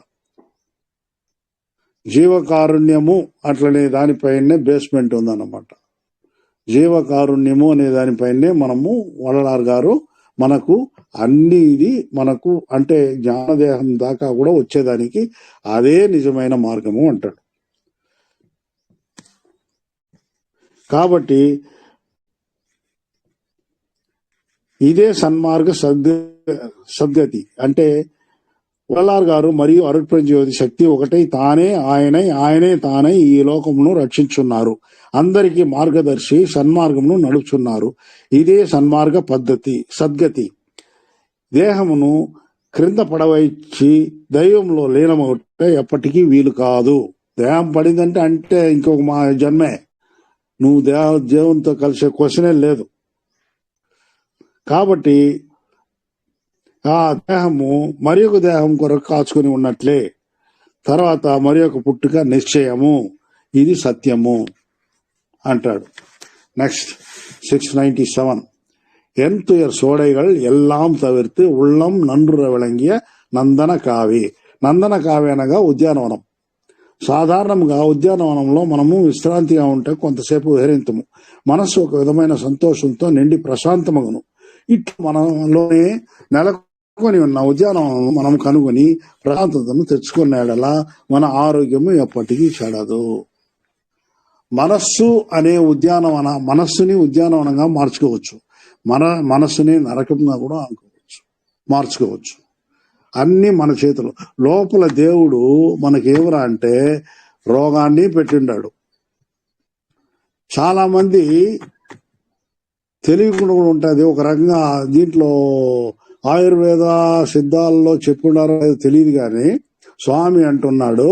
జీవకారుణ్యము అట్లనే దానిపైనే బేస్మెంట్ ఉందన్నమాట. జీవకారుణ్యము అనే దానిపైనే మనము వల్లలార్ గారు మనకు అన్ని ఇది మనకు అంటే జ్ఞానదేహం దాకా కూడా వచ్చేదానికి అదే నిజమైన మార్గము అంటాడు. కాబట్టి ఇదే సన్మార్గ సద్గతి అంటే వల్లలార్ గారు మరియు అరుట్పంజ్యోతి శక్తి ఒకటై ఆయనే తానై ఈ లోకమును రక్షించున్నారు, అందరికీ మార్గదర్శి సన్మార్గమును నడుపుచున్నారు. ఇదే సన్మార్గ పద్ధతి సద్గతి. దేహమును క్రింద పడవచ్చి దైవంలో లీనమవుతే ఎప్పటికీ వీలు కాదు. దేహం పడిందంటే ఇంకొక జన్మే, నువ్వు దేవునితో కలిసే క్వశ్చనే లేదు. కాబట్టి ఆ దేహము మరి ఒక దేహం కొరకు కాచుకొని ఉన్నట్లే తర్వాత మరి ఒక పుట్టుక నిశ్చయము, ఇది సత్యము అంటాడు. నెక్స్ట్ 697. என் துயர் சோடைகள் எல்லாம் தவிர்த்து உள்ளம் நன்று విளங்கிయ నందన కావి. నందన కావి అనగా ఉద్యానవనం. సాధారణంగా ఉద్యానవనంలో మనము విశ్రాంతిగా ఉంటే కొంతసేపు విహరింతము. మనస్సు ఒక విధమైన సంతోషంతో నిండి ప్రశాంతమగును. ఇట్లు మనలోనే నెలకొని ఉన్న ఉద్యానవనం మనం కనుగొని ప్రశాంతతను తెచ్చుకునేలా మన ఆరోగ్యము ఎప్పటికీ చెడదు. మనస్సుని ఉద్యానవనంగా మార్చుకోవచ్చు. మనస్సుని నరకంగా కూడా మార్చుకోవచ్చు. అన్ని మన చేతులు. లోపల దేవుడు మనకేమరా అంటే రోగాన్ని పెట్టిండాడు. చాలా మంది తెలియకుండా కూడా ఉంటుంది. ఒక రకంగా దీంట్లో ఆయుర్వేద సిద్ధాల్లో చెప్పున్నారో తెలియదు కానీ స్వామి అంటున్నాడు,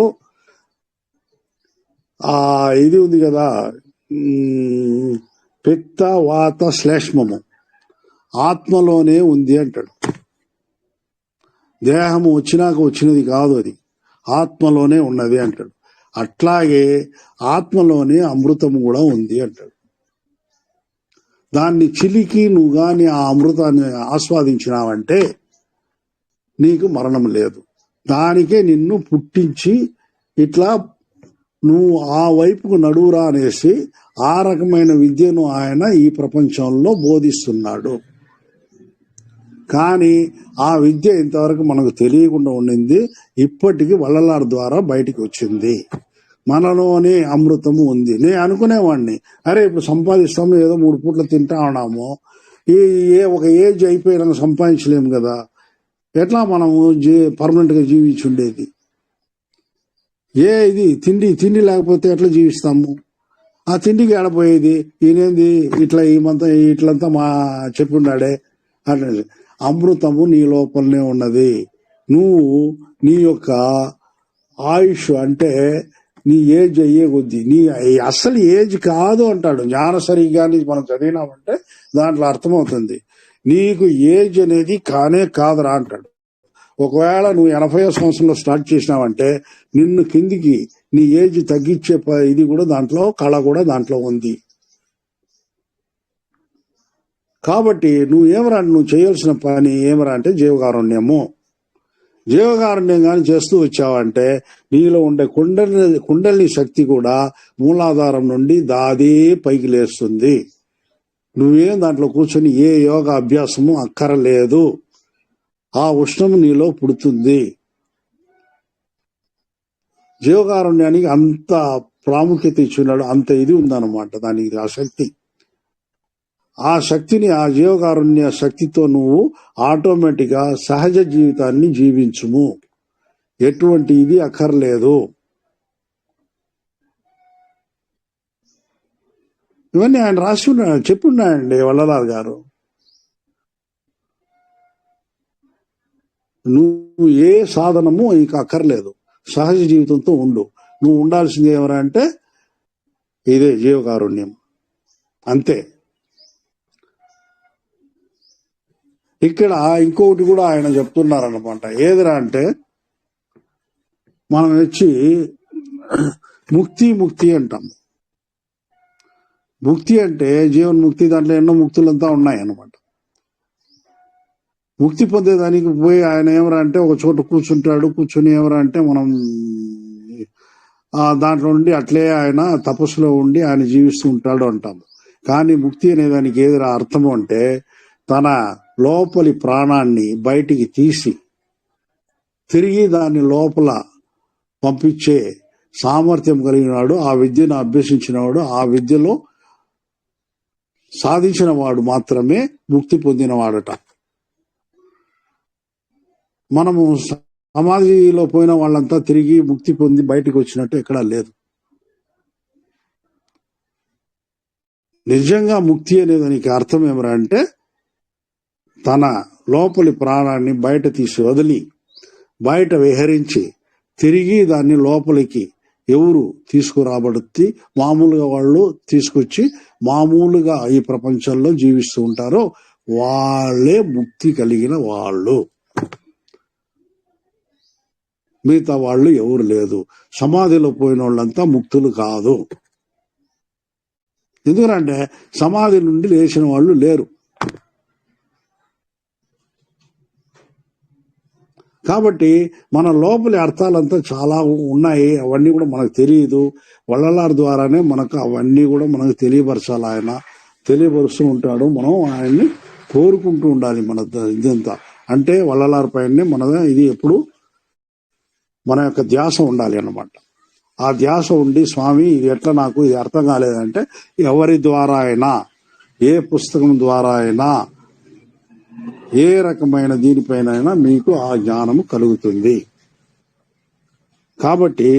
ఇది ఉంది కదా, పిత్త వాత శ్లేష్మము ఆత్మలోనే ఉంది అంటాడు. దేహము వచ్చినది కాదు, అది ఆత్మలోనే ఉన్నది అంటాడు. అట్లాగే ఆత్మలోనే అమృతము కూడా ఉంది అంటాడు. దాన్ని చిలికి నువ్వు గాని ఆ అమృతాన్ని ఆస్వాదించినావంటే నీకు మరణం లేదు. దానికే నిన్ను పుట్టించి ఇట్లా నువ్వు ఆ వైపుకు నడువురా అనేసి ఆ రకమైన విద్యను ఆయన ఈ ప్రపంచంలో బోధిస్తున్నాడు. కానీ ఆ విద్య ఇంతవరకు మనకు తెలియకుండా ఉండింది. ఇప్పటికీ వల్లలార్ ద్వారా బయటికి వచ్చింది. మనలోనే అమృతము ఉంది. నేను అనుకునేవాడిని, అరే ఇప్పుడు సంపాదిస్తాము, ఏదో 3 పూట్ల తింటా ఉన్నాము, ఒక ఏజ్ అయిపోయినా సంపాదించలేము కదా, ఎట్లా మనము పర్మనెంట్ గా జీవించి ఉండేది? ఇది తిండి లేకపోతే ఎట్లా జీవిస్తాము? ఆ తిండికి ఏడపోయేది? ఈయనేంది ఇట్లంతా మా చెప్పున్నాడే అట్లా. అమృతము నీ లోపలనే ఉన్నది. నువ్వు నీ యొక్క ఆయుష్ అంటే నీ ఏజ్ అయ్యే కొద్దీ, నీ అసలు ఏజ్ కాదు అంటాడు. జ్ఞాన సరిగ్గా మనం చదివినామంటే దాంట్లో అర్థమవుతుంది. నీకు ఏజ్ అనేది కానే కాదురా అంటాడు. ఒకవేళ నువ్వు 80వ సంవత్సరంలో స్టార్ట్ చేసినావంటే నిన్ను కిందికి నీ ఏజ్ తగ్గించే ఇది కూడా దాంట్లో, కళ కూడా దాంట్లో ఉంది. కాబట్టి నువ్వు చేయాల్సిన పని ఏమరా అంటే జీవకారుణ్యము. జీవకారుణ్యం కానీ చేస్తూ వచ్చావంటే నీలో ఉండే కుండలిని శక్తి కూడా మూలాధారం నుండి దాదే పైకి లేస్తుంది. నువ్వేం దాంట్లో కూర్చొని ఏ యోగ అభ్యాసము అక్కరలేదు. ఆ ఉష్ణము నీలో పుడుతుంది. జీవకారుణ్యానికి అంత ప్రాముఖ్యత ఇచ్చినాడు, అంత ఇది ఉందన్నమాట దానికి ఆ శక్తి. ఆ శక్తిని, ఆ జీవకారుణ్య శక్తితో నువ్వు ఆటోమేటిక్ గా సహజ జీవితాన్ని జీవించుము. ఎటువంటి ఇది అక్కర్లేదు. ఇవన్నీ ఆయన రాసి ఉన్నాడు, చెప్పున్నాయండి వల్లలార్ గారు. నువ్వు ఏ సాధనము ఇక అక్కర్లేదు, సహజ జీవితంతో ఉండు. నువ్వు ఉండాల్సింది ఏమరా అంటే ఇదే జీవకారుణ్యం, అంతే. ఇక్కడ ఇంకొకటి కూడా ఆయన చెప్తున్నారన్నమాట. ఏదిరా అంటే మనం వచ్చి ముక్తి అంటాం. ముక్తి అంటే జీవన్ముక్తి, దాంట్లో ఎన్నో ముక్తులంతా ఉన్నాయి అన్నమాట. ముక్తి పొందేదానికి పోయి ఆయన ఏమరా అంటే ఒక చోట కూర్చుని ఏమరా అంటే మనం దాంట్లో ఉండి అట్లే ఆయన తపస్సులో ఉండి ఆయన జీవిస్తూ ఉంటాడు అంటాం. కానీ ముక్తి అనేదానికి ఏదిరా అర్థము అంటే తన లోపలి ప్రాణాన్ని బయటికి తీసి తిరిగి దాన్ని లోపల పంపించే సామర్థ్యం కలిగినవాడు, ఆ విద్యను అభ్యసించినవాడు, ఆ విద్యలో సాధించిన వాడు మాత్రమే ముక్తి పొందినవాడట. మనము సమాధిలో పోయిన వాళ్ళంతా తిరిగి ముక్తి పొంది బయటికి వచ్చినట్టు ఎక్కడా లేదు. నిజంగా ముక్తి అనేదానికి అర్థం ఏమరా అంటే తన లోపలి ప్రాణాన్ని బయట తీసి వదిలి బయట విహరించి తిరిగి దాన్ని లోపలికి ఎవరు తీసుకురాబడుతూ మామూలుగా వాళ్ళు తీసుకొచ్చి మామూలుగా ఈ ప్రపంచంలో జీవిస్తూ ఉంటారో వాళ్ళే ముక్తి కలిగిన వాళ్ళు, మిగతా వాళ్ళు ఎవరు లేదు. సమాధిలో పోయిన వాళ్ళంతా ముక్తులు కాదు. ఎందుకంటే సమాధి నుండి లేచిన వాళ్ళు లేరు. కాబట్టి మన లోపలి అర్థాలంతా చాలా ఉన్నాయి, అవన్నీ కూడా మనకు తెలియదు. వల్లలార్ ద్వారానే మనకు అవన్నీ కూడా మనకు తెలియపరచాలి. ఆయన తెలియపరుస్తూ ఉంటాడు, మనం ఆయన్ని కోరుకుంటూ ఉండాలి. మన ఇదంతా అంటే వల్లలార్ పైనే మన ఇది ఎప్పుడు మన యొక్క ధ్యాస ఉండాలి అన్నమాట. ఆ ధ్యాస ఉండి స్వామి ఇది ఎట్లా నాకు ఇది అర్థం కాలేదంటే ఎవరి ద్వారా అయినా, ఏ పుస్తకం ద్వారా అయినా, ఏ రకమైన దీనిపైన మీకు ఆ జ్ఞానము కలుగుతుంది. కాబట్టి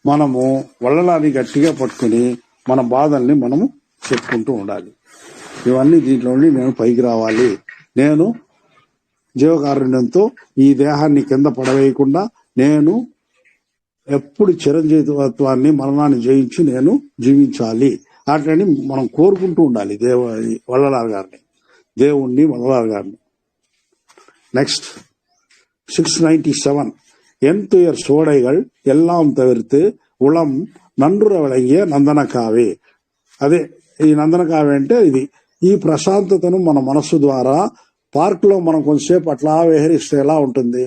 మనము వల్లలాన్ని గట్టిగా పట్టుకుని మన బాధల్ని మనము చెప్పుకుంటూ ఉండాలి. ఇవన్నీ దీంట్లో నుండి నేను పైకి రావాలి, నేను జీవకారుణ్యంతో ఈ దేహాన్ని కింద పడవేయకుండా నేను ఎప్పుడు చిరంజీవిత్వాన్ని మరణాన్ని జయించి నేను జీవించాలి అట్లని మనం కోరుకుంటూ ఉండాలి వల్లలార్ గారిని, దేవుణ్ణి, వల్లలార్ గారిని. నెక్స్ట్ 697 என் துயர் சோடைகள் எல்லாம் தவிர்த்து உளம் நன்றுற விளங்கிய నందనకావే. అదే ఈ నందనకావే అంటే ఇది ఈ ప్రశాంతతను మన మనస్సు ద్వారా పార్క్ లో మనం కొంతసేపు అట్లా విహరిస్తే ఎలా ఉంటుంది,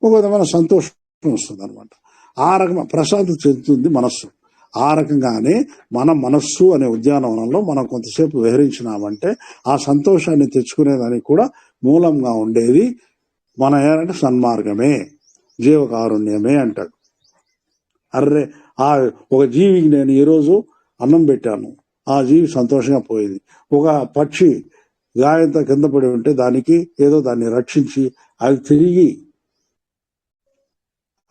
ఒక విధమైన సంతోషం వస్తుంది అనమాట. ఆ రకమైన ప్రశాంతత చెందుతుంది మనస్సు. ఆ రకంగానే మన మనస్సు అనే ఉద్యానవనంలో మనం కొంతసేపు విహరించినామంటే ఆ సంతోషాన్ని తెచ్చుకునేదానికి కూడా మూలంగా ఉండేది మన ఏంటంటే సన్మార్గమే, జీవకారుణ్యమే అంటాడు. అర్రే ఆ ఒక జీవికి నేను ఈరోజు అన్నం పెట్టాను, ఆ జీవి సంతోషంగా పోయింది. ఒక పక్షి గాయంతో కింద పడి ఉంటే దానికి ఏదో దాన్ని రక్షించి అది తిరిగి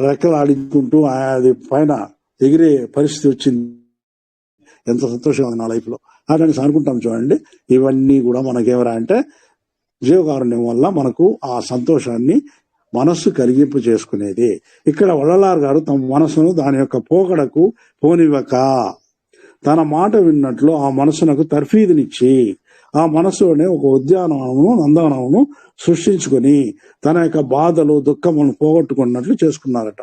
రెక్కలు ఆడించుకుంటూ అది పైన ఎగిరే పరిస్థితి వచ్చింది, ఎంత సంతోషంగా ఉంది నా లైఫ్ లో అని అనుకుంటాం. చూడండి, ఇవన్నీ కూడా మనకేమరా అంటే జీవకారుణ్యం వల్ల మనకు ఆ సంతోషాన్ని మనస్సు కలిగింపు చేసుకునేది. ఇక్కడ వల్లలార్ గారు తమ మనసును దాని యొక్క పోకడకు పోనివ్వక తన మాట విన్నట్లు ఆ మనసునకు తర్ఫీదునిచ్చి ఆ మనసులోనే ఒక ఉద్యానవనమును, నందనవనమును సృష్టించుకొని తన యొక్క బాధలు, దుఃఖములను పోగొట్టుకున్నట్లు చేసుకున్నారట.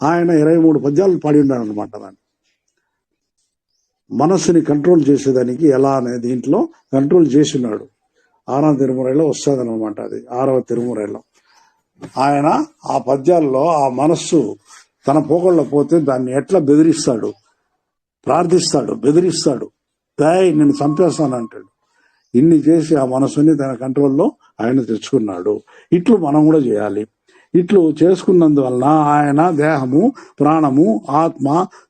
ఆయన 23 పద్యాలు పాడి ఉన్నాడు అనమాట. దాన్ని మనస్సుని కంట్రోల్ చేసేదానికి ఎలా అనే దీంట్లో కంట్రోల్ చేసినాడు. 6వ తిరుమురైలో వస్తుంది అనమాట. అది 6వ తిరుమురైలో ఆయన ఆ పద్యాల్లో ఆ మనస్సు తన పోగొళ్ళ పోతే దాన్ని ఎట్లా బెదిరిస్తాడు, ప్రార్థిస్తాడు, బెదిరిస్తాడు, నేను చంపేస్తాను అంటాడు. ఇన్ని చేసి ఆ మనసుని తన కంట్రోల్లో ఆయన తెచ్చుకున్నాడు. ఇట్లు మనం కూడా చేయాలి. ఇట్లు చేసుకున్నందువలన ఆయన దేహము, ప్రాణము, ఆత్మ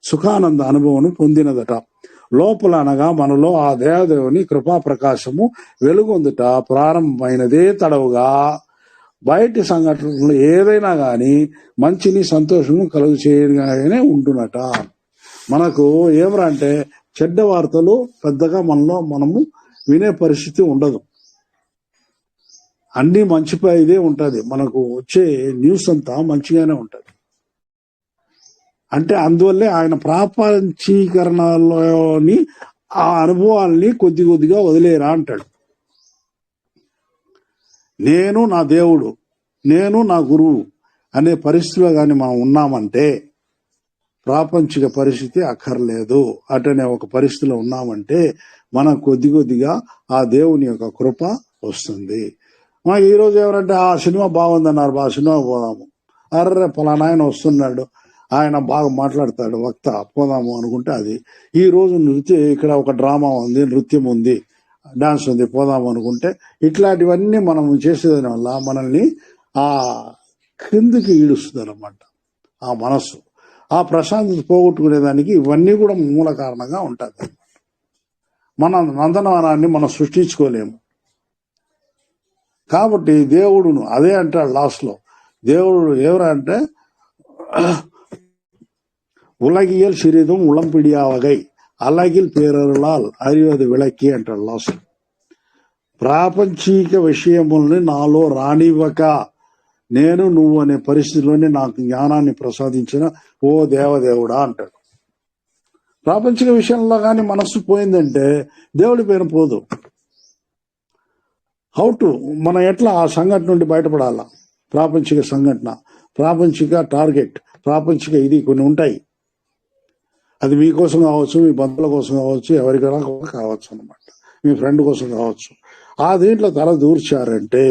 సుఖానంద అనుభవం పొందినదట. లోపల అనగా మనలో ఆ దేవదేవుని కృపా ప్రకాశము వెలుగొందుట ప్రారంభమైనదే తడవుగా బయటి సంఘటనలు ఏదైనా గాని మంచిని, సంతోషము కలుగు చేయగానే ఉంటున్నట. మనకు ఏమరా అంటే చెడ్డ వార్తలు పెద్దగా మనము వినే పరిస్థితి ఉండదు. అన్ని మంచిపై ఇదే ఉంటది. మనకు వచ్చే న్యూస్ అంతా మంచిగానే ఉంటది. అంటే అందువల్లే ఆయన ప్రాపంచీకరణలోని ఆ అనుభవాల్ని కొద్ది కొద్దిగా వదిలేరా అంటాడు. నేను నా దేవుడు, నేను నా గురువు అనే పరిస్థితిలో కానీ మనం ఉన్నామంటే ప్రాపంచిక పరిస్థితి అక్కర్లేదు. అటనే ఒక పరిస్థితిలో ఉన్నామంటే మనం కొద్ది కొద్దిగా ఆ దేవుని యొక్క కృప వస్తుంది. మనకి ఈరోజు ఎవరంటే ఆ సినిమా బాగుందన్నారు, ఆ సినిమా పోదాము, అర్రే పలానా ఆయన వస్తున్నాడు, ఆయన బాగా మాట్లాడతాడు, వక్త, పోదాము అనుకుంటే అది. ఈ రోజు ఇక్కడ ఒక డ్రామా ఉంది, నృత్యం ఉంది, డాన్స్ ఉంది, పోదాము అనుకుంటే ఇట్లాంటివన్నీ మనం చేసేదాని వల్ల మనల్ని ఆ క్రిందికి ఈడుస్తుంది అన్నమాట. ఆ మనస్సు ఆ ప్రశాంతత పోగొట్టుకునేదానికి ఇవన్నీ కూడా మూల కారణంగా ఉంటుంది. మన నందనవనాన్ని మనం సృష్టించుకోలేము. కాబట్టి దేవుడును అదే అంటాడు లాస్ట్ లో. దేవుడు ఎవరంటే ఉలగియల్ సిరిదం ఉళంపిడియావగై అలగిల్ పేరరులాల్ అరివది విளக்கி అంటాడు లాస్ట్. ప్రాపంచిక విషయముల్ని నాలో రానివ్వక నేను నువ్వు అనే పరిస్థితిలోనే నాకు జ్ఞానాన్ని ప్రసాదించిన ఓ దేవదేవుడా అంటాడు. ప్రాపంచిక విషయంలో కానీ మనస్సు పోయిందంటే దేవుడి పేరు పోదు. హౌ టు మనం ఎట్లా ఆ సంఘటన నుండి బయటపడాలా? ప్రాపంచిక సంఘటన, ప్రాపంచిక టార్గెట్, ప్రాపంచిక ఇది కొన్ని ఉంటాయి. అది మీకోసం కావచ్చు, మీ బంధువుల కోసం కావచ్చు, ఎవరికైనా కావచ్చు అనమాట, మీ ఫ్రెండ్ కోసం కావచ్చు. ఆ దీంట్లో తల దూర్చారంటే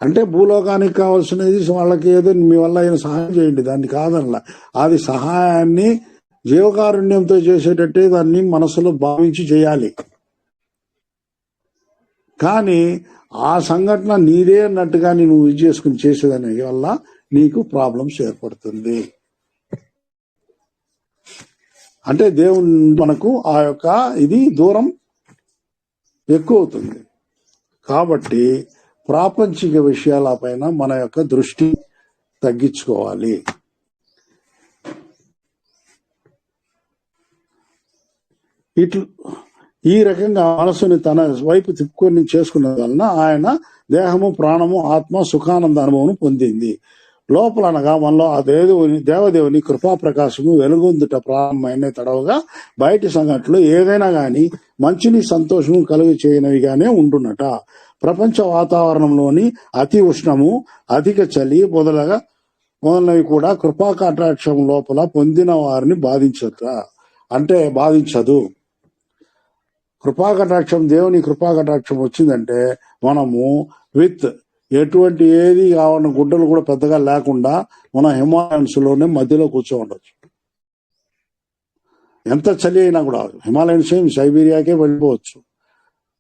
అంటే భూలోకానికి కావాల్సినది వాళ్ళకి ఏదో మీ వల్ల అయిన సహాయం చేయండి, దాన్ని కాదనలా. అది సహాయాన్ని జీవకారుణ్యంతో చేసేటట్టే దాన్ని మనసులో భావించి చేయాలి. కానీ ఆ సంఘటన నీదే అన్నట్టుగా నువ్వు ఇది చేసుకుని చేసేదాని వల్ల నీకు ప్రాబ్లమ్స్ ఏర్పడుతుంది. అంటే దేవుని మనకు ఆ యొక్క ఇది దూరం ఎక్కువ అవుతుంది. కాబట్టి ప్రాపంచిక విషయాల పైన మన యొక్క దృష్టి తగ్గించుకోవాలి. ఈ రకంగా మనసుని తన వైపు తిప్పుకొని చేసుకున్న వలన ఆయన దేహము, ప్రాణము, ఆత్మ సుఖానంద అనుభవం పొందింది. లోపల అనగా మనలో ఆ దేవదేవుని కృపా ప్రకాశము వెలుగొందుట ప్రారంభమైన తడవగా బయటి సంఘటనలు ఏదైనా గాని మంచిని సంతోషము కలుగు చేయనివిగానే ఉండునట. ప్రపంచ వాతావరణంలోని అతి ఉష్ణము, అధిక చలి మొదలైనవి కూడా కృపా కటాక్షం లోపల పొందిన వారిని బాధించదు. కృపా కటాక్షం, దేవుని కృపా కటాక్షం వచ్చిందంటే మనము విత్ ఎటువంటి ఏది కావాలన్న గుడ్డలు కూడా పెద్దగా లేకుండా మన హిమాలయన్స్ లోనే మధ్యలో కూర్చో ఉండొచ్చు. ఎంత చలి అయినా కూడా హిమాలయన్స్ సైబీరియాకే వెళ్ళిపోవచ్చు.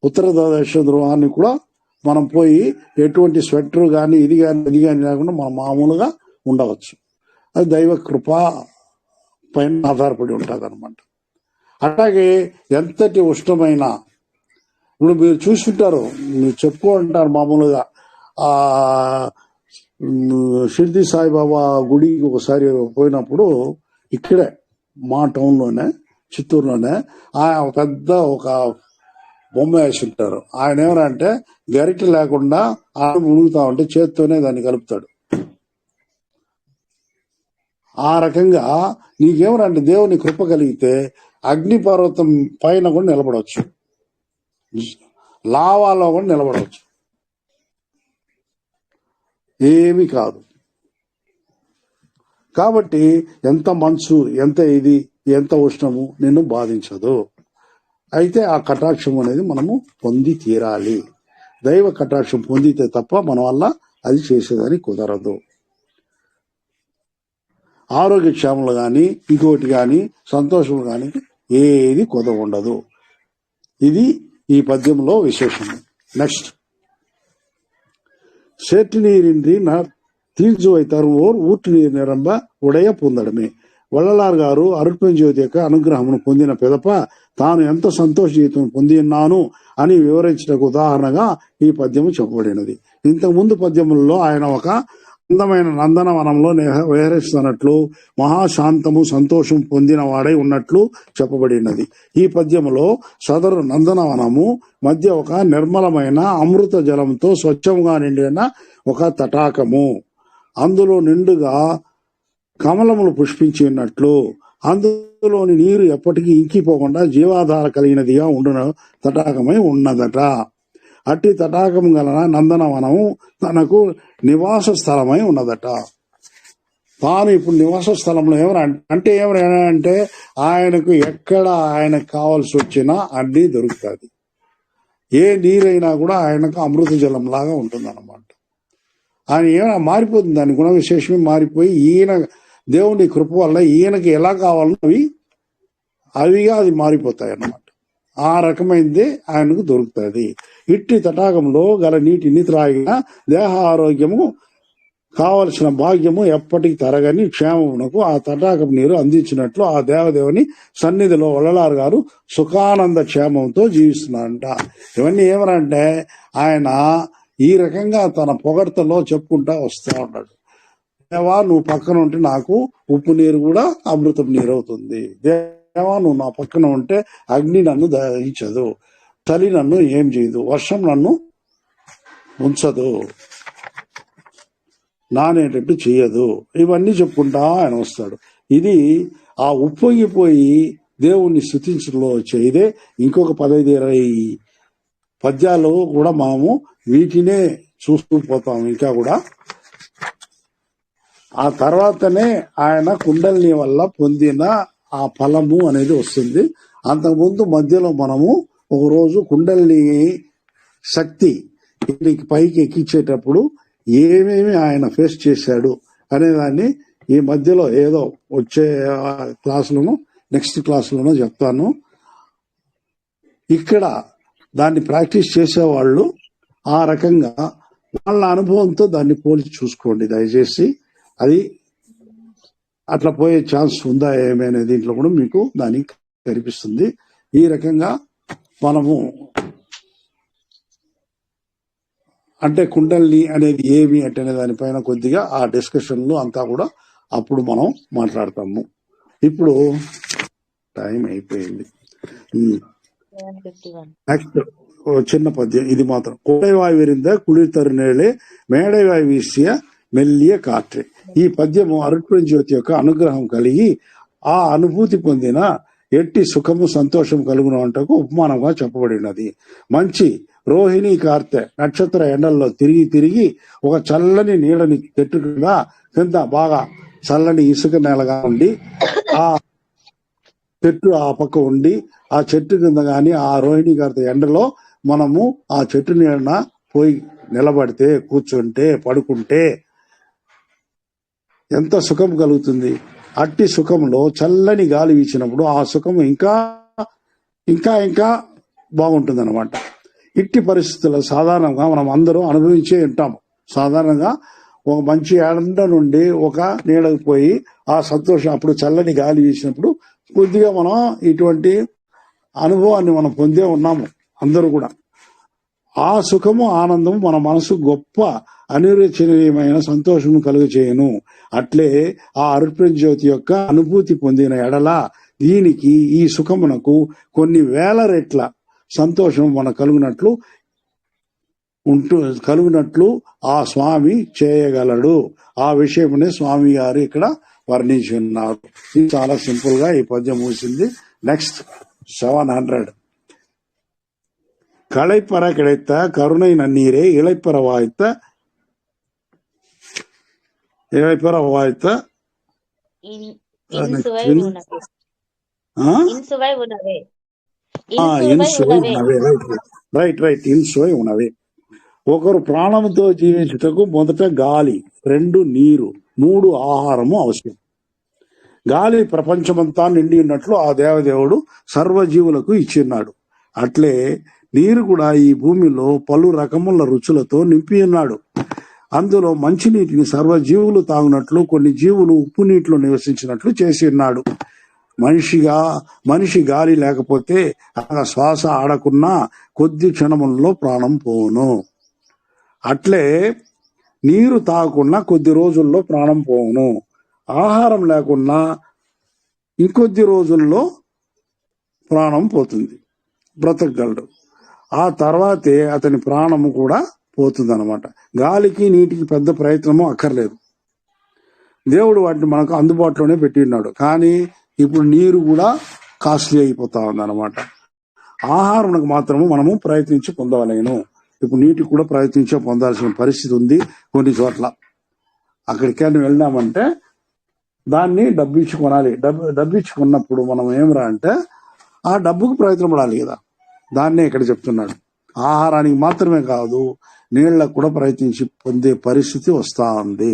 ఉత్తర దక్షిణ ధ్రువాన్ని కూడా మనం పోయి ఎటువంటి స్వెటర్ కానీ ఇది కానీ లేకుండా మనం మామూలుగా ఉండవచ్చు. అది దైవ కృప పైన ఆధారపడి ఉంటుంది అనమాట. అట్లాగే ఎంతటి ఉష్ణమైన, ఇప్పుడు మీరు చూసుకుంటారు, మీరు చెప్పుకుంటారు మామూలుగా ఆ షిర్ది సాయిబాబా గుడికి ఒకసారి పోయినప్పుడు ఇక్కడే మా టౌన్లోనే చిత్తూరులోనే ఆయన పెద్ద ఒక బొమ్మ వేసి ఉంటారు. ఆయన ఏమనంటే గరిటె లేకుండా ఆయన మునుగుతా ఉంటే చేత్తోనే దాన్ని కలుపుతాడు. ఆ రకంగా నీకేమనంటే దేవుని కృప కలిగితే అగ్నిపర్వతం పైన కూడా నిలబడవచ్చు, లావాలో కూడా నిలబడవచ్చు, ఏమీ కాదు. కాబట్టి ఎంత మంచు, ఎంత ఉష్ణము నిన్ను బాధించదు. అయితే ఆ కటాక్షం అనేది మనము పొంది తీరాలి. దైవ కటాక్షం పొందితే తప్ప మన వల్ల అది చేసేదని కుదరదు. ఆరోగ్య క్షేమలు కానీ ఇంకోటి కానీ సంతోషం కానీ ఏది కుదవ ఉండదు. ఇది ఈ పద్యంలో విశేషం. నెక్స్ట్, சேற்று நீரின்றி తీర్చు వైతారు ఓర్ ఊటి నీరు నిరంబ ఉడయ పొందడమే. వల్లలార్ గారు అరుట్పంజ్యోతి యొక్క అనుగ్రహమును పొందిన పిదప తాను ఎంత సంతోష జీవితం పొంది ఉన్నాను అని వివరించడానికి ఉదాహరణగా ఈ పద్యము చెప్పబడినది. ఇంతకు ముందు పద్యములలో ఆయన ఒక అందమైన నందనవనంలో విహరిస్తున్నట్లు మహాశాంతము సంతోషం పొందిన వాడై ఉన్నట్లు చెప్పబడినది. ఈ పద్యములో సదరు నందనవనము మధ్య ఒక నిర్మలమైన అమృత జలంతో స్వచ్ఛంగా నిండిన ఒక తటాకము, అందులో నిండుగా కమలములు పుష్పించి ఉన్నట్లు, అందులోని నీరు ఎప్పటికీ ఇంకిపోకుండా జీవాధార కలిగినదిగా ఉండున తటాకమై ఉన్నదట. అట్టి తటాకము గలన నందనవనము తనకు నివాస స్థలమై ఉన్నదట. తాను ఇప్పుడు నివాస స్థలంలో ఏమనంటే ఆయనకు ఎక్కడ ఆయనకు కావాల్సి వచ్చినా అన్నీ దొరుకుతుంది. ఏ నీరైనా కూడా ఆయనకు అమృత జలం లాగా ఉంటుంది అన్నమాట. ఆయన ఏమైనా మారిపోతుంది, దాని గుణ విశేషమే మారిపోయి ఈయన దేవుని కృప వల్ల ఈయనకి ఎలా కావాలనో అవిగా అది మారిపోతాయి అన్నమాట. ఆ రకమైనది ఆయనకు దొరుకుతుంది. ఇట్టి తటాకంలో గల నీటిని త్రాగిన దేహ ఆరోగ్యము కావలసిన భాగ్యము ఎప్పటికి తరగని క్షేమమునకు ఆ తటాకం నీరు అందించినట్లు ఆ దేవదేవుని సన్నిధిలో వల్లలార్ గారు సుఖానంద క్షేమంతో జీవిస్తున్నారంట. ఇవన్నీ ఏమనంటే ఆయన ఈ రకంగా తన పొగడ్తలో చెప్పుకుంటా వస్తూ ఉంటాడు. దేవా నువ్వు పక్కన ఉంటే నాకు ఉప్పు నీరు కూడా అమృతం నీరు అవుతుంది. దేవా నువ్వు నా పక్కన ఉంటే అగ్ని నన్ను దహించదు, చలి నన్ను ఏం చేయదు, వర్షం నన్ను ఉంచదు. నానేటట్టు చెయ్యదు. ఇవన్నీ చెప్పుకుంటా ఆయన వస్తాడు. ఇది ఆ ఉప్పొంగిపోయి దేవుణ్ణి స్తుతించడంలో వచ్చే ఇదే. ఇంకొక 15-20 పద్యాలు కూడా మనము వీటినే చూస్తూ పోతాం ఇంకా కూడా. ఆ తర్వాతనే ఆయన కుండలిని వల్ల పొందిన ఆ ఫలము అనేది వస్తుంది. అంతకుముందు మధ్యలో మనము ఒక రోజు కుండలిని శక్తి పైకి ఎక్కించేటప్పుడు ఏమేమి ఆయన ఫేస్ చేశాడు అనేదాన్ని ఈ మధ్యలో ఏదో వచ్చే క్లాసులను నెక్స్ట్ క్లాసులోనూ చెప్తాను. ఇక్కడ దాన్ని ప్రాక్టీస్ చేసేవాళ్ళు ఆ రకంగా వాళ్ళ అనుభవంతో దాన్ని పోల్చి చూసుకోండి దయచేసి. అది అట్లా పోయే ఛాన్స్ ఉందా ఏమైనా దీంట్లో కూడా మీకు దానికి కనిపిస్తుంది. ఈ రకంగా మనము అంటే కుండలిని అనేది ఏమి అంటే దానిపైన కొద్దిగా ఆ డిస్కషన్లు అంతా కూడా అప్పుడు మనం మాట్లాడతాము. ఇప్పుడు టైం అయిపోయింది. నెక్స్ట్ చిన్న పద్యం ఇది మాత్రం. కోడైవాయి విరింద కుళిర్ తరునేళే మేడైవాయి వీసియ మెల్లియ కాట్రే. ఈ పద్యము అరుట్పడి జ్యోతి యొక్క అనుగ్రహం కలిగి ఆ అనుభూతి పొందిన ఎట్టి సుఖము సంతోషం కలుగును అంటకు ఉపమానంగా చెప్పబడినది. మంచి రోహిణి కార్తె నక్షత్ర ఎండల్లో తిరిగి తిరిగి ఒక చల్లని నీడని చెట్టు కింద బాగా చల్లని ఇసుక నేలగా ఉండి ఆ చెట్టు ఆ పక్క ఉండి ఆ చెట్టు కింద గాని ఆ రోహిణి కార్తె ఎండలో మనము ఆ చెట్టు నీడన పోయి నిలబడితే కూర్చుంటే పడుకుంటే ఎంత సుఖం కలుగుతుంది. అట్టి సుఖంలో చల్లని గాలి వీచినప్పుడు ఆ సుఖం ఇంకా ఇంకా ఇంకా బాగుంటుంది అనమాట. ఇట్టి పరిస్థితుల్లో సాధారణంగా మనం అందరూ అనుభవించే ఉంటాము. సాధారణంగా ఒక మంచి ఎండ నుండి ఒక నీడకు పోయి ఆ సంతోషం అప్పుడు చల్లని గాలి వీసినప్పుడు కొద్దిగా మనం ఇటువంటి అనుభవాన్ని మనం పొందే ఉన్నాము అందరూ కూడా. ఆ సుఖము ఆనందము మన మనసు గొప్ప అనిర్వచనీయమైన సంతోషము కలుగచేయను. అట్లే ఆ అరుట్పడి జ్యోతి యొక్క అనుభూతి పొందిన ఎడల దీనికి ఈ సుఖమునకు కొన్ని వేల రెట్ల సంతోషం మన కలుగునట్లు ఆ స్వామి చేయగలడు. ఆ విషయమునే స్వామి గారు ఇక్కడ వర్ణించి ఉన్నారు. ఇది చాలా సింపుల్ గా ఈ పద్యం ముగిసింది. నెక్స్ట్ 700. களைப்பற கிடைத்த கருணை நன்னீரே இளைப்பற வாய்த்த ఇన్సువై ఉనవే. ఒకరు ప్రాణంతో జీవించుటకు మొదట గాలి, 2 నీరు, 3 ఆహారము అవసరం. గాలి ప్రపంచమంతా నిండి ఉన్నట్లు ఆ దేవదేవుడు సర్వజీవులకు ఇచ్చిన్నాడు. అట్లే నీరు కూడా ఈ భూమిలో పలు రకముల రుచులతో నింపి ఉన్నాడు. అందులో మంచినీటిని సర్వజీవులు తాగునట్లు కొన్ని జీవులు ఉప్పు నీటిలో నివసించినట్లు చేసి ఉన్నాడు. మనిషి గాలి లేకపోతే శ్వాస ఆడకున్నా కొద్ది క్షణములలో ప్రాణం పోవును. అట్లే నీరు తాగకుండా కొద్ది రోజుల్లో ప్రాణం పోవును. ఆహారం లేకున్నా ఇంకొద్ది రోజుల్లో ప్రాణం పోతుంది, బ్రతకగలడు. ఆ తర్వాతే అతని ప్రాణము కూడా పోతుంది అనమాట. గాలికి నీటికి పెద్ద ప్రయత్నము అక్కర్లేదు. దేవుడు వాటిని మనకు అందుబాటులోనే పెట్టి ఉన్నాడు. కానీ ఇప్పుడు నీరు కూడా కాస్ట్లీ అయిపోతా ఉంది అనమాట. ఆహారంకు మాత్రము మనము ప్రయత్నించి పొందవలేను. ఇప్పుడు నీటికి కూడా ప్రయత్నించి పొందాల్సిన పరిస్థితి ఉంది కొన్ని చోట్ల. అక్కడికైనా వెళ్ళినామంటే దాన్ని డబ్బు ఇచ్చి కొనాలి. డబ్బు ఇచ్చి కొన్నప్పుడు మనం ఏమిరా అంటే ఆ డబ్బుకు ప్రయత్నం పడాలి కదా. దాన్నే ఇక్కడ చెప్తున్నాడు. ఆహారానికి మాత్రమే కాదు, నీళ్లకు కూడా ప్రయత్నించి పొందే పరిస్థితి వస్తా ఉంది.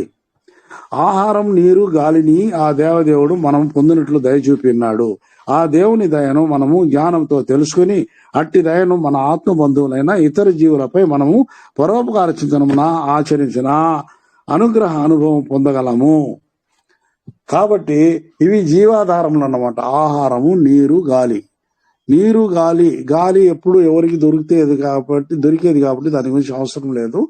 ఆహారం, నీరు, గాలిని ఆ దేవదేవుడు మనం పొందినట్లు దయ చూపిన్నాడు. ఆ దేవుని దయను మనము జ్ఞానంతో తెలుసుకుని అట్టి దయను మన ఆత్మ బంధువులైన ఇతర జీవులపై మనము పరోపకార చింతనమున ఆచరించిన అనుగ్రహ అనుభవం పొందగలము. కాబట్టి ఇవి జీవాధారములు అన్నమాట. ఆహారము, నీరు, గాలి. నీరు, గాలి ఎప్పుడు ఎవరికి దొరికేది కాబట్టి దాని గురించి అవసరం లేదు.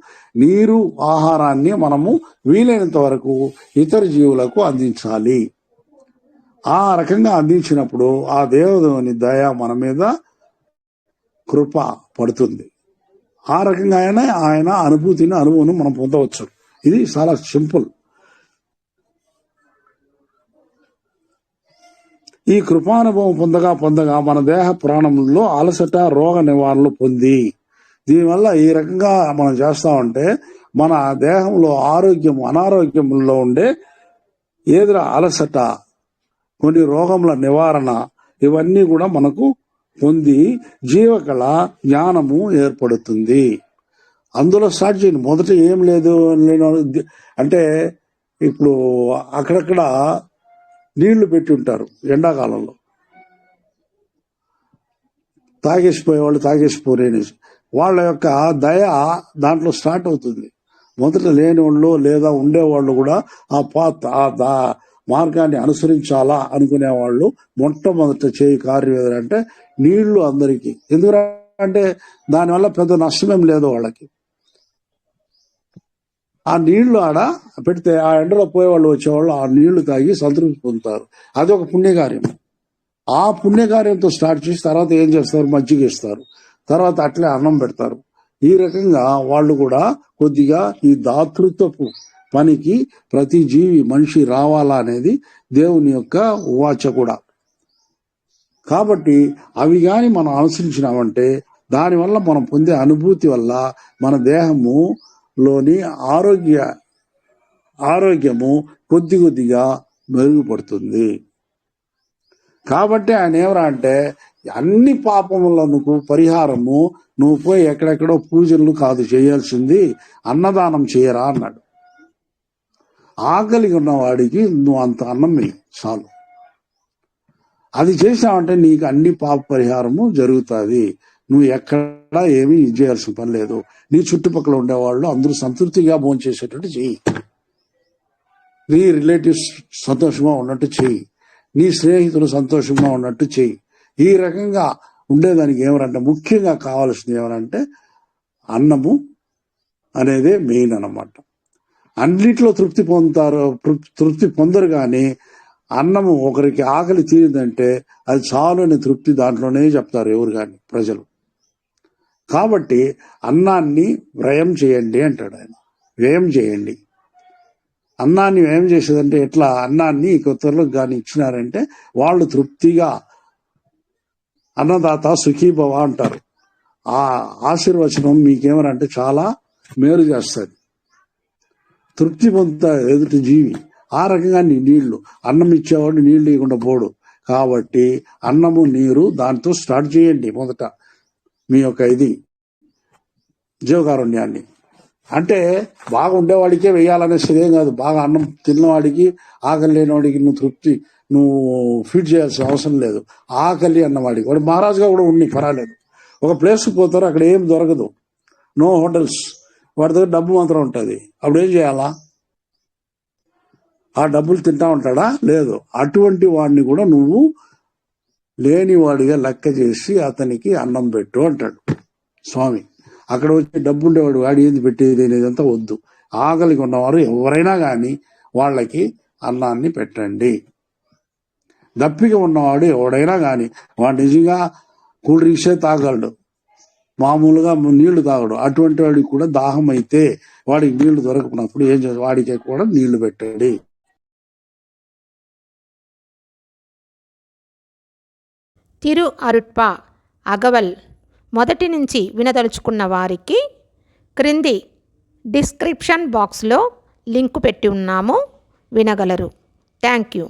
నీరు, ఆహారాన్ని మనము వీలైనంత వరకు ఇతర జీవులకు అందించాలి. ఆ రకంగా అందించినప్పుడు ఆ దేవుని దయ మన మీద కృప పడుతుంది. ఆ రకంగా ఆయన అనుభవం మనం పొందవచ్చు. ఇది చాలా సింపుల్. ఈ కృపానుభవం పొందగా మన దేహ ప్రాణములలో అలసట, రోగ నివారణలు పొంది, దీనివల్ల ఈ రకంగా మనం చేస్తామంటే మన దేహంలో అనారోగ్యంలో ఉండే ఏదైనా అలసట, కొన్ని రోగముల నివారణ, ఇవన్నీ కూడా మనకు పొంది జీవకళ జ్ఞానము ఏర్పడుతుంది. అందులో స్టార్ట్ చేయండి. మొదట ఏం లేదు అంటే ఇప్పుడు అక్కడక్కడ నీళ్లు పెట్టి ఉంటారు ఎండాకాలంలో, తాగేసిపోయేవాళ్ళు తాగేసిపోరేనేసి వాళ్ళ యొక్క దయ దాంట్లో స్టార్ట్ అవుతుంది. మొదట లేనివాళ్ళు లేదా ఉండేవాళ్ళు కూడా ఆ మార్గాన్ని అనుసరించాలా అనుకునేవాళ్ళు మొట్టమొదట చేయి కార్యం ఏదంటే నీళ్లు అందరికీ. ఎందుకంటే దానివల్ల పెద్ద నష్టమేం లేదు వాళ్ళకి. ఆ నీళ్లు ఆడ పెడితే ఆ ఎండలో పోయేవాళ్ళు వచ్చేవాళ్ళు ఆ నీళ్లు తాగి సంతృప్తి పొందుతారు. అది ఒక పుణ్యకార్యం. ఆ పుణ్యకార్యంతో స్టార్ట్ చేసి తర్వాత ఏం చేస్తారు, మజ్జిగ ఇస్తారు, తర్వాత అట్లే అన్నం పెడతారు. ఈ రకంగా వాళ్ళు కూడా కొద్దిగా ఈ దాతృత్వపు పనికి ప్రతి జీవి మనిషి రావాలా అనేది దేవుని యొక్క ఉవాచ కూడా. కాబట్టి అవి గాని మనం అనుసరించినామంటే దానివల్ల మనం పొందే అనుభూతి వల్ల మన దేహములోని ఆరోగ్యము కొద్దిగా మెరుగుపడుతుంది. కాబట్టి ఆయన ఏమరా అంటే అన్ని పాపములకు పరిహారము నువ్వు పోయి ఎక్కడెక్కడో పూజలు కాదు చేయాల్సింది, అన్నదానం చేయరా అన్నాడు. ఆకలి ఉన్నవాడికి నువ్వు అంత అన్నం వేయి చాలు. అది చేసావంటే నీకు అన్ని పాప పరిహారము జరుగుతుంది. నువ్వు ఎక్కడా ఏమీ చేయాల్సిన పని లేదు. నీ చుట్టుపక్కల ఉండేవాళ్ళు అందరూ సంతృప్తిగా భోంచేసేటట్టు చెయ్యి. నీ రిలేటివ్స్ సంతోషంగా ఉన్నట్టు చెయ్యి. నీ స్నేహితులు సంతోషంగా ఉన్నట్టు చెయ్యి. ఈ రకంగా ఉండేదానికి ఏమనంటే ముఖ్యంగా కావాల్సింది ఏమనంటే అన్నము అనేదే మెయిన్ అన్నమాట. అన్నిట్లో తృప్తి పొందరు కానీ అన్నము ఒకరికి ఆకలి తీరిందంటే అది చాలు అనే తృప్తి దాంట్లోనే చెప్తారు ఎవరు కానీ ప్రజలు. కాబట్టి అన్నాన్ని వ్యయం చేయండి అంటాడు ఆయన. వ్యయం చేయండి. అన్నాన్ని వ్యయం చేసేదంటే ఎట్లా, అన్నాన్ని కొత్తలకు కానీ ఇచ్చినారంటే వాళ్ళు తృప్తిగా అన్నదాత సుఖీభవ అంటారు. ఆ ఆశీర్వచనం మీకేమనంటే చాలా మేలు చేస్తుంది, తృప్తి పొందుతారు ఎదుటి జీవి. ఆ రకంగా నీళ్లు, అన్నం ఇచ్చేవాడు నీళ్లు ఇవ్వకుండా పోడు. కాబట్టి అన్నము నీరు దాంతో స్టార్ట్ చేయండి మొదట మీ యొక్క జీవకారుణ్యాన్ని. అంటే బాగా ఉండేవాడికే వేయాలనేది ఏం కాదు. బాగా అన్నం తిన్నవాడికి, ఆకలి లేనివాడికి నువ్వు ఫీడ్ చేయాల్సిన అవసరం లేదు. ఆకలి అన్నవాడికి వాడు మహారాజుగా కూడా ఉండి పర్వాలేదు. ఒక ప్లేస్కి పోతారు, అక్కడ ఏం దొరకదు, నో హోటల్స్, వాడి దగ్గర డబ్బు మాత్రం ఉంటుంది. అప్పుడు ఏం చేయాలా? ఆ డబ్బులు తింటా ఉంటాడా? లేదు. అటువంటి వాడిని కూడా నువ్వు లేనివాడిగా లెక్క చేసి అతనికి అన్నం పెట్టు అంటాడు స్వామి. అక్కడ వచ్చి డబ్బు ఉండేవాడు వాడి ఏంది పెట్టేది అనేదంతా వద్దు. ఆకలికి ఉన్నవారు ఎవరైనా కానీ వాళ్ళకి అన్నాన్ని పెట్టండి. దప్పిక ఉన్నవాడు ఎవడైనా కానీ వాడు నిజంగా కూల్ డ్రింక్సే తాగలడు, మామూలుగా నీళ్లు తాగడు. అటువంటి వాడికి కూడా దాహం అయితే వాడికి నీళ్లు దొరకనప్పుడు ఏం చేయాలి, వాడికి కూడా నీళ్లు పెట్టండి. తిరు అరుట్ప అగవల్ మొదటి నుంచి వినదలుచుకున్న వారికి క్రింది డిస్క్రిప్షన్ బాక్స్లో లింకు పెట్టి ఉన్నాము, వినగలరు. Thank you.